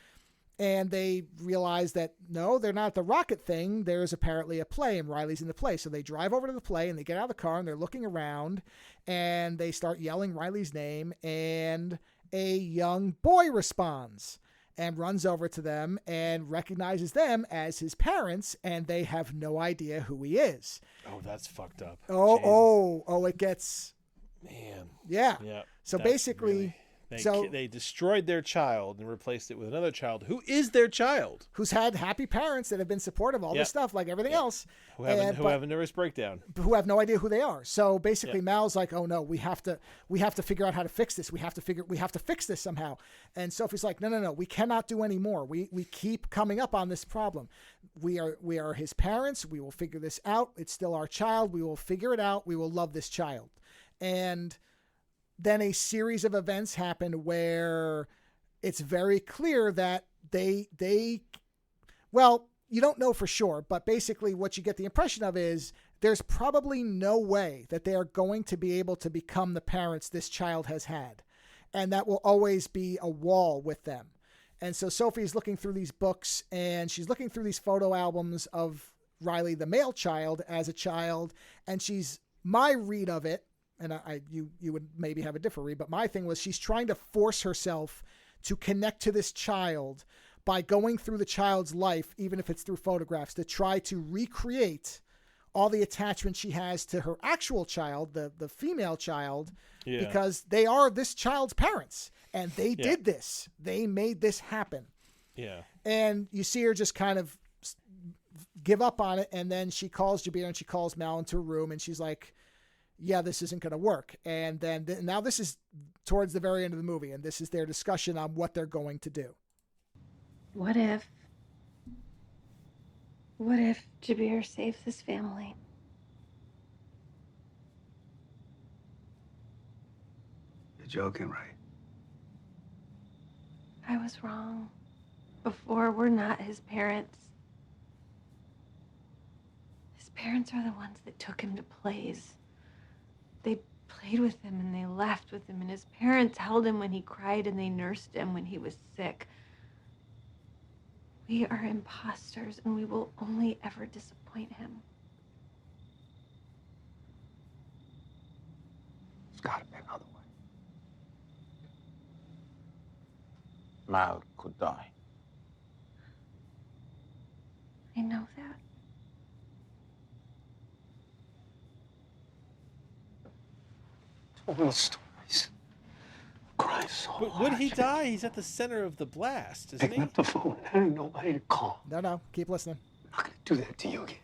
And they realize that, no, they're not at the rocket thing. There's apparently a play, and Riley's in the play. So they drive over to the play, and they get out of the car, and they're looking around, and they start yelling Riley's name, and a young boy responds and runs over to them and recognizes them as his parents, and they have no idea who he is. Oh, that's fucked up. It gets... Man. Yeah. Yeah. So basically... They destroyed their child and replaced it with another child who is their child, who's had happy parents that have been supportive, all this stuff like everything else, who have a nervous breakdown, who have no idea who they are. So basically, Mal's like, "Oh no, we have to figure out how to fix this. We have to fix this somehow." And Sophie's like, "No, we cannot do any more. We keep coming up on this problem. We are his parents. We will figure this out. It's still our child. We will figure it out. We will love this child." And then a series of events happen where it's very clear that well, you don't know for sure, but basically what you get the impression of is there's probably no way that they are going to be able to become the parents this child has had. And that will always be a wall with them. And so Sophie's looking through these books, and she's looking through these photo albums of Riley, the male child, as a child. And my read of it, and you would maybe have a different read, but my thing was she's trying to force herself to connect to this child by going through the child's life, even if it's through photographs, to try to recreate all the attachment she has to her actual child, the female child, because they are this child's parents, and they did this. They made this happen. Yeah. And you see her just kind of give up on it, and then she calls Jabir and she calls Mal into a room, and she's like, yeah, this isn't going to work. And then now this is towards the very end of the movie, and this is their discussion on what they're going to do. What if Jabir saves his family? You're joking, right? I was wrong. Before, we're not his parents. His parents are the ones that took him to plays. They played with him and they laughed with him, and his parents held him when he cried and they nursed him when he was sick. We are imposters, and we will only ever disappoint him. There's got to be another way. Mal could die. I know that. All those stories. Crying so But hard. would he die? He's at the center of the blast, isn't Picking he? up the phone. There ain't nobody to call. No, keep listening. I'm not going to do that to you again.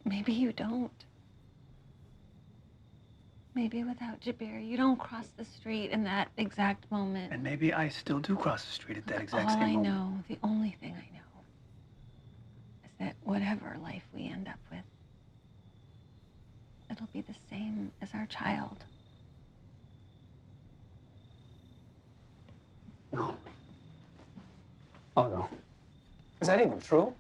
Maybe you don't. Maybe without Jabir, you don't cross the street in that exact moment. And maybe I still do cross the street at that exact All same I moment. know, the only thing I know, is that whatever life we end up with, it'll be the same as our child. No. Oh, no. Is that even true?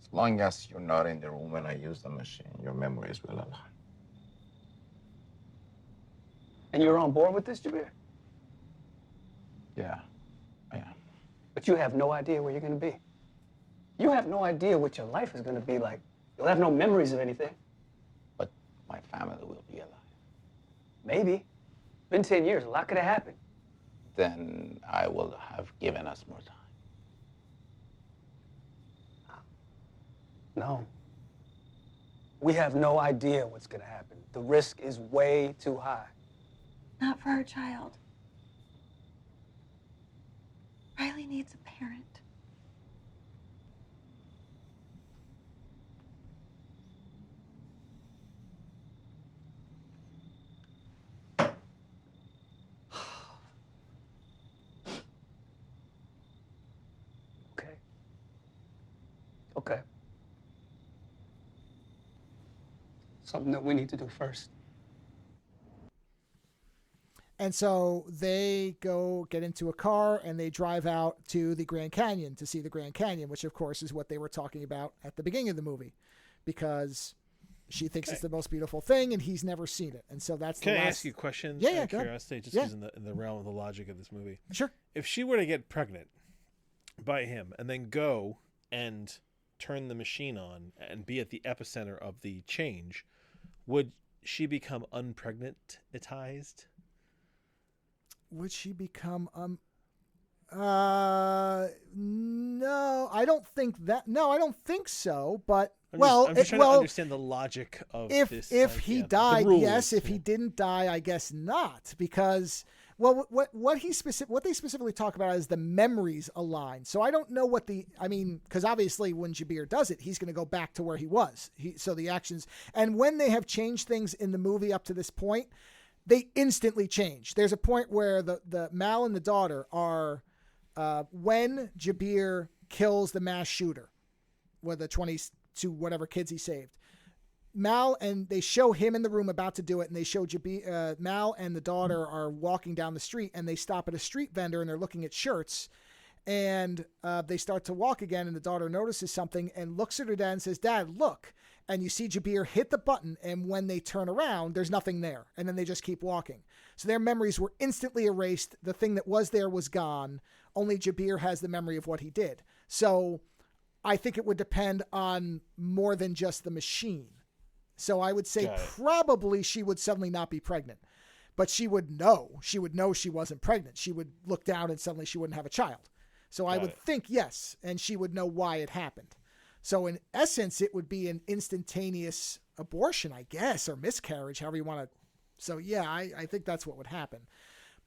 As long as you're not in the room when I use the machine, your memories will align. And you're on board with this, Jabir? Yeah, I am. But you have no idea where you're going to be. You have no idea what your life is going to be like. You'll have no memories of anything. But my family will be alive. Maybe. Been 10 years. A lot could have happened. Then I will have given us more time. No. We have no idea what's going to happen. The risk is way too high. Not for our child. Riley needs a parent. Okay. Okay. Something that we need to do first. And so they go get into a car and they drive out to the Grand Canyon to see the Grand Canyon, which of course is what they were talking about at the beginning of the movie, because she thinks it's the most beautiful thing and he's never seen it. And so that's Can the I last... ask you a question? Yeah, out of go ahead. curiosity, just Yeah. because in the realm of the logic of this movie. Sure. If she were to get pregnant by him and then go and turn the machine on and be at the epicenter of the change, would she become unpregnantized? Would she become no, I don't think that. No, I don't think so. But I'm well, just trying to understand the logic of if this. if he the died, rules, yes. If yeah. he didn't die, I guess not, because well, what they specifically talk about is the memories align. So I don't know what because obviously when Jabir does it, he's going to go back to where he was. So the actions, and when they have changed things in the movie up to this point, they instantly change. There's a point where the Mal and the daughter are when Jabir kills the mass shooter with the 22 whatever kids he saved. Mal and they show him in the room about to do it, and they show Jabir, Mal and the daughter are walking down the street, and they stop at a street vendor and they're looking at shirts, and they start to walk again, and the daughter notices something and looks at her dad and says, "Dad, look." And you see Jabir hit the button, and when they turn around, there's nothing there. And then they just keep walking. So their memories were instantly erased. The thing that was there was gone. Only Jabir has the memory of what he did. So I think it would depend on more than just the machine. So I would say probably she would suddenly not be pregnant. But she would know. She would know she wasn't pregnant. She would look down and suddenly she wouldn't have a child. So I would think yes, and she would know why it happened. So in essence, it would be an instantaneous abortion, I guess, or miscarriage, however you want to. So yeah, I think that's what would happen.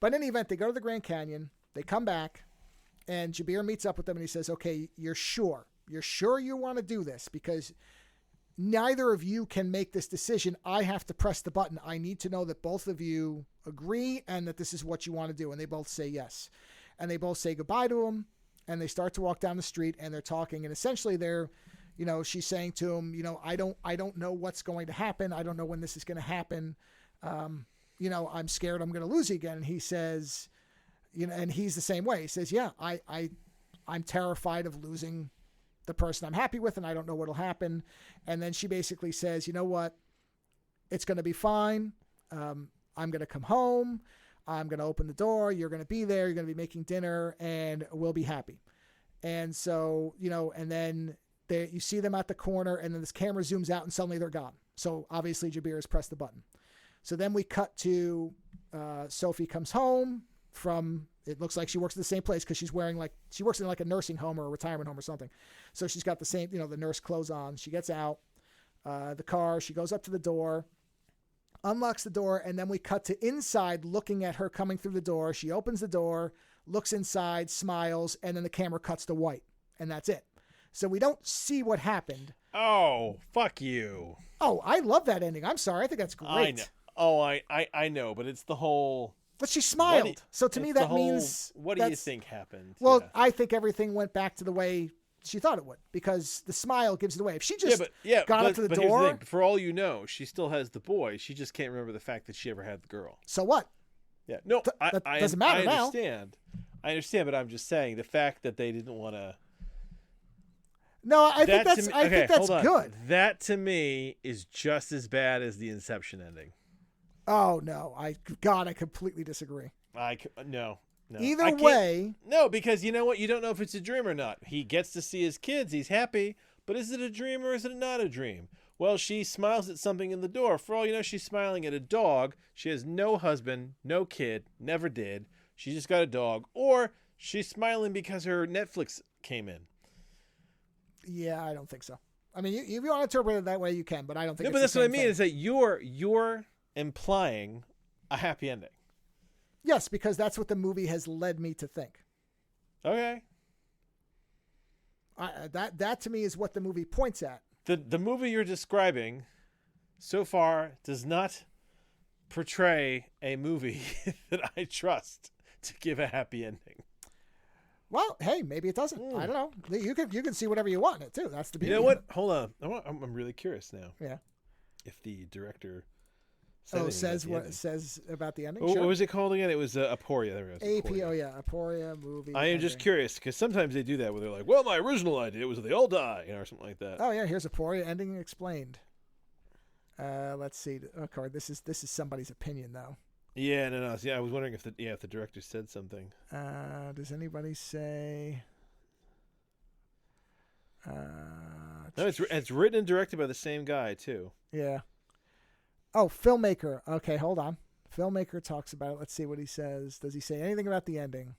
But in any event, they go to the Grand Canyon, they come back, and Jabir meets up with them and he says, okay, you're sure you want to do this? Because neither of you can make this decision. I have to press the button. I need to know that both of you agree and that this is what you want to do. And they both say yes. And they both say goodbye to him. And they start to walk down the street and they're talking. And essentially they're, she's saying to him, I don't know what's going to happen. I don't know when this is going to happen. I'm scared I'm going to lose you again. And he says, and he's the same way. He says, yeah, I'm terrified of losing the person I'm happy with, and I don't know what'll happen. And then she basically says, you know what? It's going to be fine. I'm going to come home. I'm going to open the door. You're going to be there. You're going to be making dinner, and we'll be happy. And so, and then you see them at the corner, and then this camera zooms out, and suddenly they're gone. So obviously Jabir has pressed the button. So then we cut to Sophie comes home from, it looks like she works at the same place because she works in like a nursing home or a retirement home or something. So she's got the same, the nurse clothes on. She gets out the car. She goes up to the door, unlocks the door, and then we cut to inside looking at her coming through the door. She opens the door, looks inside, smiles, and then the camera cuts to white. And that's it. So we don't see what happened. Oh, fuck you. Oh, I love that ending. I'm sorry. I think that's great. I know. Oh, I know, but it's the whole... But she smiled. So to me, that means... What do you think happened? Well, yeah. I think everything went back to the way she thought it would, because the smile gives it away. If she just got up to the door... Here's the thing. For all you know, she still has the boy. She just can't remember the fact that she ever had the girl. So what? Yeah. No, that doesn't matter now. I understand, but I'm just saying the fact that they didn't want to... No, I think that's good. That to me is just as bad as the Inception ending. Oh no! I completely disagree. No. Either way, no, because you know what? You don't know if it's a dream or not. He gets to see his kids. He's happy, but is it a dream or is it not a dream? Well, she smiles at something in the door. For all you know, she's smiling at a dog. She has no husband, no kid, never did. She just got a dog, or she's smiling because her Netflix came in. Yeah, I don't think so. I mean, if you want to interpret it that way, you can, but I don't think. No, but that's what I mean. Is that you're implying a happy ending. Yes, because that's what the movie has led me to think. Okay. That to me is what the movie points at. The movie you're describing so far does not portray a movie that I trust to give a happy ending. Well, hey, maybe it doesn't. I don't know. You can see whatever you want in it too. That's the beauty. You know what? Hold on. I'm really curious now. Yeah. If the director says what it says about the ending. Sure. What was it called again? It was Aporia. There it was. Aporia movie. I am just curious because sometimes they do that where they're like, "Well, my original idea was that they all die," or something like that. Oh yeah, here's Aporia ending explained. Let's see. Okay, this is somebody's opinion though. Yeah, no. Yeah, I was wondering if the director said something. Does anybody say? No, it's written and directed by the same guy too. Yeah. Oh, filmmaker. Okay, hold on. Filmmaker talks about it. Let's see what he says. Does he say anything about the ending?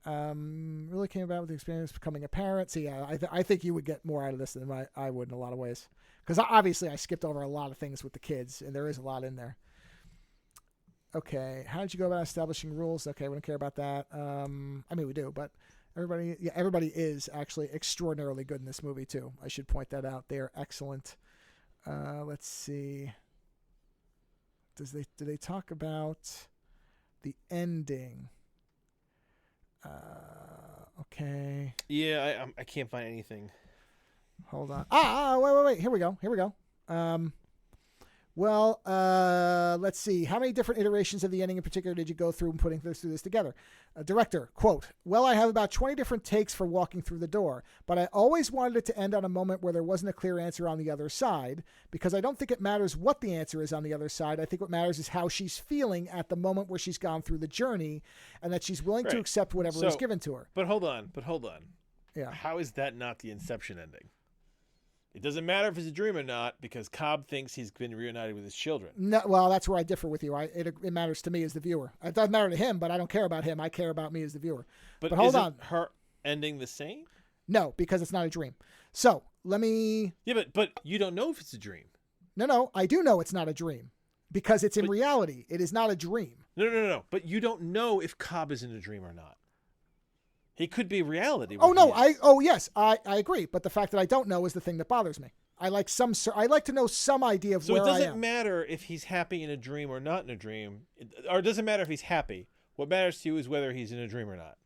Really came about with the experience becoming a parent. So yeah, I think you would get more out of this than I would in a lot of ways. Because obviously I skipped over a lot of things with the kids, and there is a lot in there. Okay, how did you go about establishing rules? Okay, we don't care about that. I mean, we do, but everybody is actually extraordinarily good in this movie too. I should point that out. They are excellent. Let's see. Do they talk about the ending? Okay. Yeah, I can't find anything. Hold on. Wait. Here we go. Let's see. How many different iterations of the ending in particular did you go through in putting this together? Director, quote, "Well, I have about 20 different takes for walking through the door, but I always wanted it to end on a moment where there wasn't a clear answer on the other side, because I don't think it matters what the answer is on the other side. I think what matters is how she's feeling at the moment where she's gone through the journey, and that she's willing to accept whatever is given to her." But hold on. Yeah. How is that not the Inception ending? It doesn't matter if it's a dream or not, because Cobb thinks he's been reunited with his children. No, well, that's where I differ with you. It matters to me as the viewer. It doesn't matter to him, but I don't care about him. I care about me as the viewer. But hold on. ending the same? No, because it's not a dream. So let me. Yeah, but you don't know if it's a dream. No, I do know it's not a dream because it's in reality. It is not a dream. No. But you don't know if Cobb is in a dream or not. He could be reality. Oh no, I agree. But the fact that I don't know is the thing that bothers me. I like to know some idea of where I am. So it doesn't matter if he's happy in a dream or not in a dream, or it doesn't matter if he's happy. What matters to you is whether he's in a dream or not.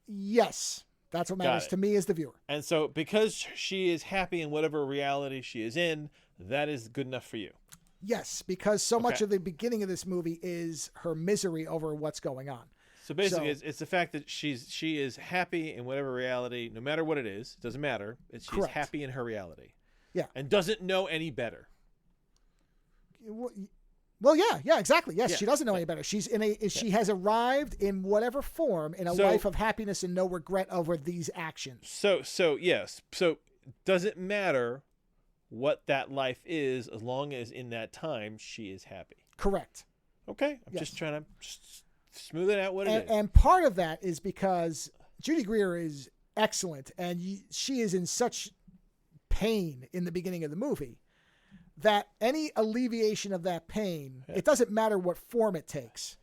Yes, that's what matters to me as the viewer. And so because she is happy in whatever reality she is in, that is good enough for you. Yes, because so much of the beginning of this movie is her misery over what's going on. So basically, it's the fact that she is happy in whatever reality, no matter what it is. It doesn't matter. She's happy in her reality. Yeah. And doesn't know any better. Well, yeah, exactly. Yes, she doesn't know any better. She has arrived in whatever form in a life of happiness and no regret over these actions. So yes. So does it matter what that life is as long as in that time she is happy? Correct. Okay. I'm just trying to smooth it out what it is. And part of that is because Judy Greer is excellent and she is in such pain in the beginning of the movie that any alleviation of that pain, it doesn't matter what form it takes.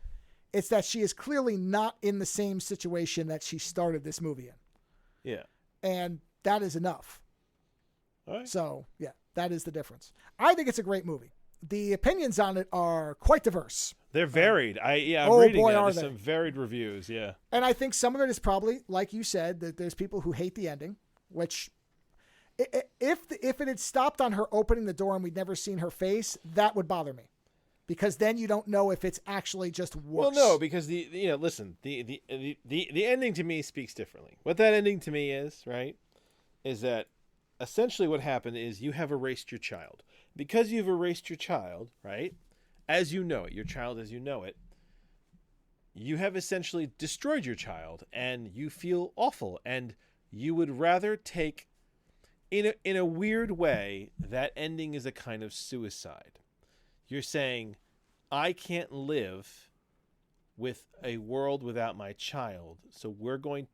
It's that she is clearly not in the same situation that she started this movie in. Yeah. And that is enough. All right. So, yeah, that is the difference. I think it's a great movie. The opinions on it are quite diverse. They're varied. I'm reading boy, it. are There's they. some varied reviews, yeah. And I think some of it is probably, like you said, that there's people who hate the ending, which if it had stopped on her opening the door and we'd never seen her face, that would bother me. Because then you don't know if it's actually just worse. Well, no, because the ending to me speaks differently. What that ending to me is, right, is that essentially what happened is you have erased your child. Because you've erased your child, right, as you know it, your child as you know it, you have essentially destroyed your child and you feel awful and you would rather take, in a weird way, that ending is a kind of suicide. You're saying, I can't live with a world without my child, so we're going...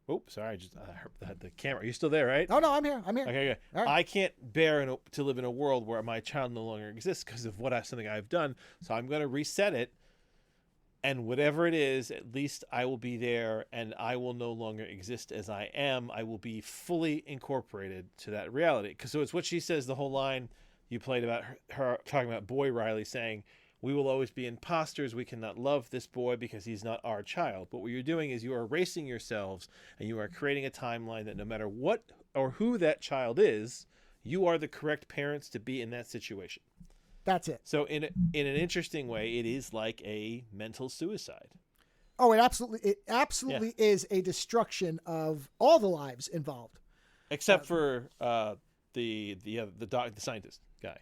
Oh, sorry, I heard the camera. Are you still there, right? Oh, no, I'm here. Okay, good. Right. I can't bear to live in a world where my child no longer exists because of something I've done, so I'm going to reset it, and whatever it is, at least I will be there, and I will no longer exist as I am. I will be fully incorporated to that reality. So it's what she says, the whole line you played about her talking about Boy Riley saying, we will always be imposters. We cannot love this boy because he's not our child. But what you're doing is you are erasing yourselves and you are creating a timeline that no matter what or who that child is, you are the correct parents to be in that situation. That's it. So in an interesting way, it is like a mental suicide. Oh, it absolutely is a destruction of all the lives involved. Except for the scientist guy.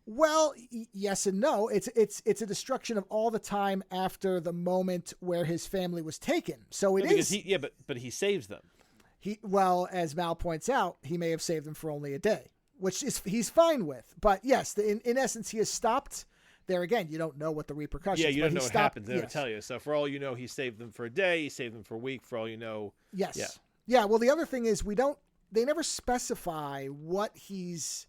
Well, yes and no. It's a destruction of all the time after the moment where his family was taken. So it is. But he saves them. As Mal points out, he may have saved them for only a day, which he's fine with. But yes, in essence, he has stopped. There again, you don't know what the repercussions. Yeah, you don't know what happens. They don't tell you. So for all you know, he saved them for a day. He saved them for a week. For all you know. Yes. Yeah. Well, the other thing is they never specify what he's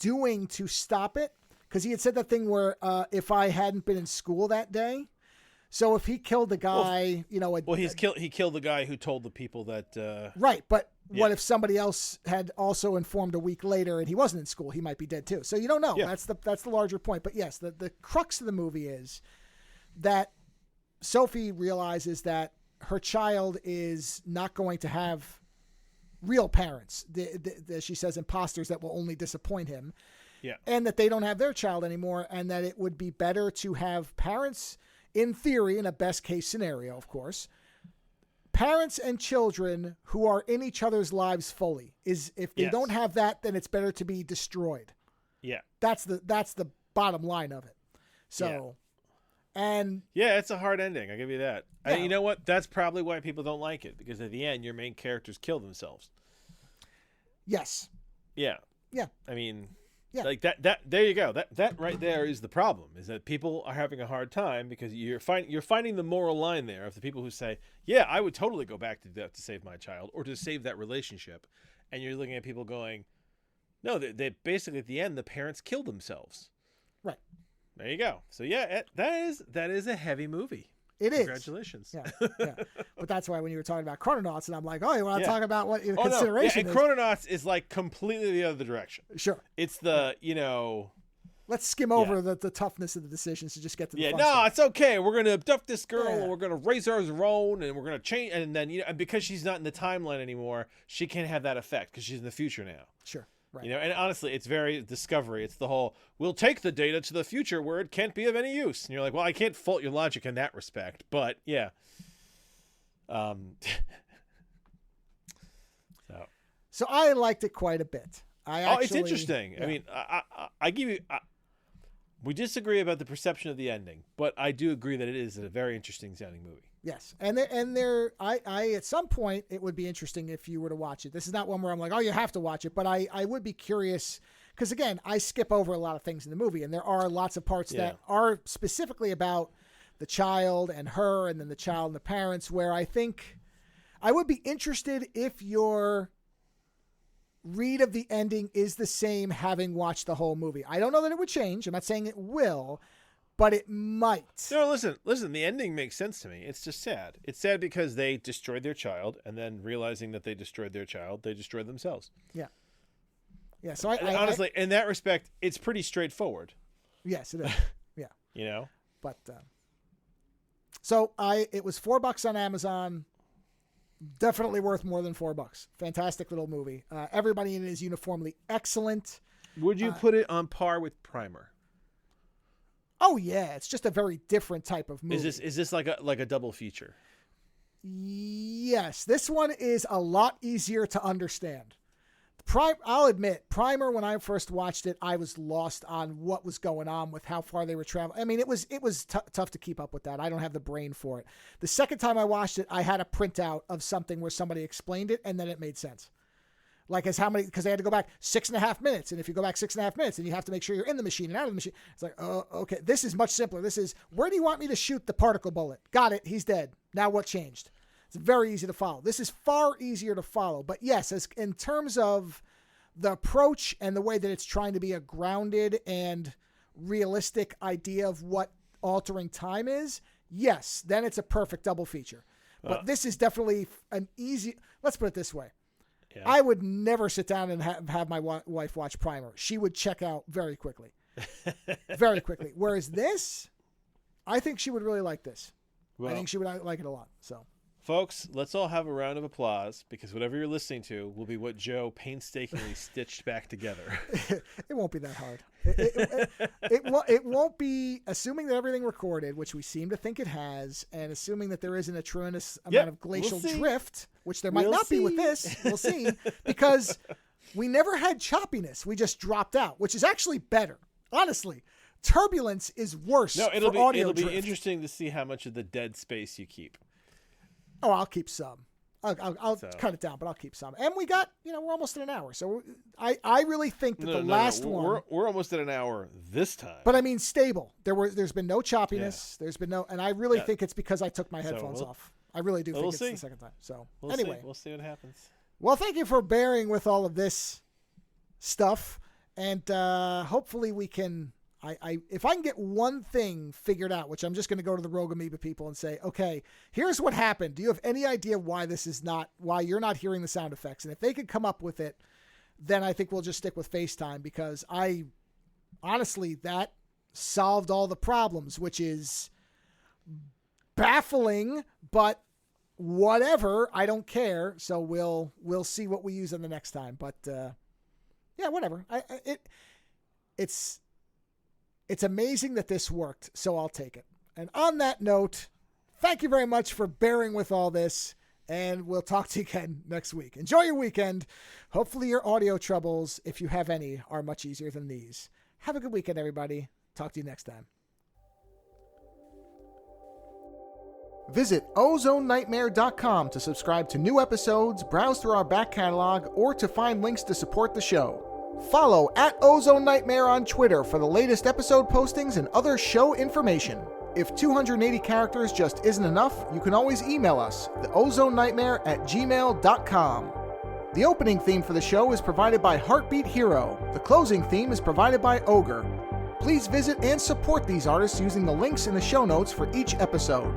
doing to stop it, because he had said that thing where if I hadn't been in school that day, so if he killed the guy, he killed the guy who told the people that right. But what if somebody else had also informed a week later and he wasn't in school? He might be dead too. So you don't know. Yeah. That's the larger point. But yes, the crux of the movie is that Sophie realizes that her child is not going to have real parents. She says imposters that will only disappoint him. Yeah. And that they don't have their child anymore, and that it would be better to have parents, in theory, in a best case scenario, of course, parents and children who are in each other's lives fully. If they don't have that, then it's better to be destroyed. Yeah. That's the bottom line of it. So, and it's a hard ending. I'll give you that. Yeah. You know what? That's probably why people don't like it, because at the end, your main characters kill themselves. Yes. Yeah. Yeah. I mean, Yeah. Like that there you go. That right there is the problem, is that people are having a hard time because you're finding the moral line there of the people who say, yeah, I would totally go back to death to save my child or to save that relationship. And you're looking at people going, no, they basically at the end, the parents killed themselves. Right. There you go. So yeah, that is a heavy movie. It is. Congratulations. Yeah. But that's why when you were talking about Chrononauts, and I'm like, oh, you want to talk about what your consideration and is? Chrononauts is like completely the other direction. Sure. It's the, Let's skim over the toughness of the decisions to just get to the fun no, stuff. it's okay. We're going to abduct this girl and we're going to raise her as our own and we're going to change. And then, and because she's not in the timeline anymore, she can't have that effect because she's in the future now. Sure. Right. And honestly, it's very Discovery. It's the whole, we'll take the data to the future where it can't be of any use. And you're like, well, I can't fault your logic in that respect. But yeah. So I liked it quite a bit. It's interesting. Yeah. I mean, I give you... we disagree about the perception of the ending, but I do agree that it is a very interesting sounding movie. Yes, and I at some point it would be interesting if you were to watch it. This is not one where I'm like, oh, you have to watch it, but I would be curious because again, I skip over a lot of things in the movie, and there are lots of parts that are specifically about the child and her, and then the child and the parents, where I think I would be interested if your read of the ending is the same having watched the whole movie. I don't know that it would change. I'm not saying it will, but it might. No, listen, the ending makes sense to me. It's just sad. It's sad because they destroyed their child, and then realizing that they destroyed their child, they destroyed themselves. Yeah. Yeah, so honestly, in that respect, it's pretty straightforward. Yes, it is. Yeah. But so it was $4 on Amazon. Definitely worth more than $4. Fantastic little movie. Everybody in it is uniformly excellent. Would you put it on par with Primer? Oh yeah, it's just a very different type of movie. Is this like a double feature? Yes, this one is a lot easier to understand. I'll admit, Primer, when I first watched it, I was lost on what was going on with how far they were traveling. I mean, it was tough to keep up with that. I don't have the brain for it. The second time I watched it, I had a printout of something where somebody explained it, and then it made sense. Like as how many, because they had to go back 6.5 minutes. And if you go back 6.5 minutes, and you have to make sure you're in the machine and out of the machine. It's like, oh, okay, this is much simpler. This is, where do you want me to shoot the particle bullet? Got it. He's dead. Now what changed? It's very easy to follow. This is far easier to follow. But yes, as in terms of the approach and the way that it's trying to be a grounded and realistic idea of what altering time is, yes, then it's a perfect double feature. But this is definitely an easy, let's put it this way. Yeah. I would never sit down and have my wife watch Primer. She would check out very quickly. Very quickly. Whereas this, I think she would really like this. Well, I think she would like it a lot. So, folks, let's all have a round of applause because whatever you're listening to will be what Joe painstakingly stitched back together. It won't be that hard. It won't be, assuming that everything recorded, which we seem to think it has, and assuming that there isn't a tremendous amount of glacial drift, which there might not be with this. We'll see. Because we never had choppiness. We just dropped out, which is actually better. Honestly, turbulence is worse for audio drift. It'll be interesting to see how much of the dead space you keep. Oh, I'll keep some. I'll cut it down, but I'll keep some. And we got, we're almost at an hour. So I really think that the last one. We're almost at an hour this time. But I mean, stable. There's been no choppiness. Yeah. There's been no, and I really think it's because I took my headphones off. I really do think it's the second time. So anyway, we'll see what happens. Well, thank you for bearing with all of this stuff, and hopefully we can. If I can get one thing figured out, which I'm just going to go to the Rogue Amoeba people and say, okay, here's what happened. Do you have any idea why you're not hearing the sound effects? And if they could come up with it, then I think we'll just stick with FaceTime, because honestly, that solved all the problems, which is baffling, but whatever, I don't care. So we'll see what we use on the next time, but yeah, whatever. It's amazing that this worked, so I'll take it. And on that note, thank you very much for bearing with all this, and we'll talk to you again next week. Enjoy your weekend. Hopefully your audio troubles, if you have any, are much easier than these. Have a good weekend, everybody. Talk to you next time. Visit OzoneNightmare.com to subscribe to new episodes, browse through our back catalog, or to find links to support the show. Follow @Ozone Nightmare on Twitter for the latest episode postings and other show information. If 280 characters just isn't enough, you can always email us, theozonenightmare@gmail.com. The opening theme for the show is provided by Heartbeat Hero. The closing theme is provided by Ogre. Please visit and support these artists using the links in the show notes for each episode.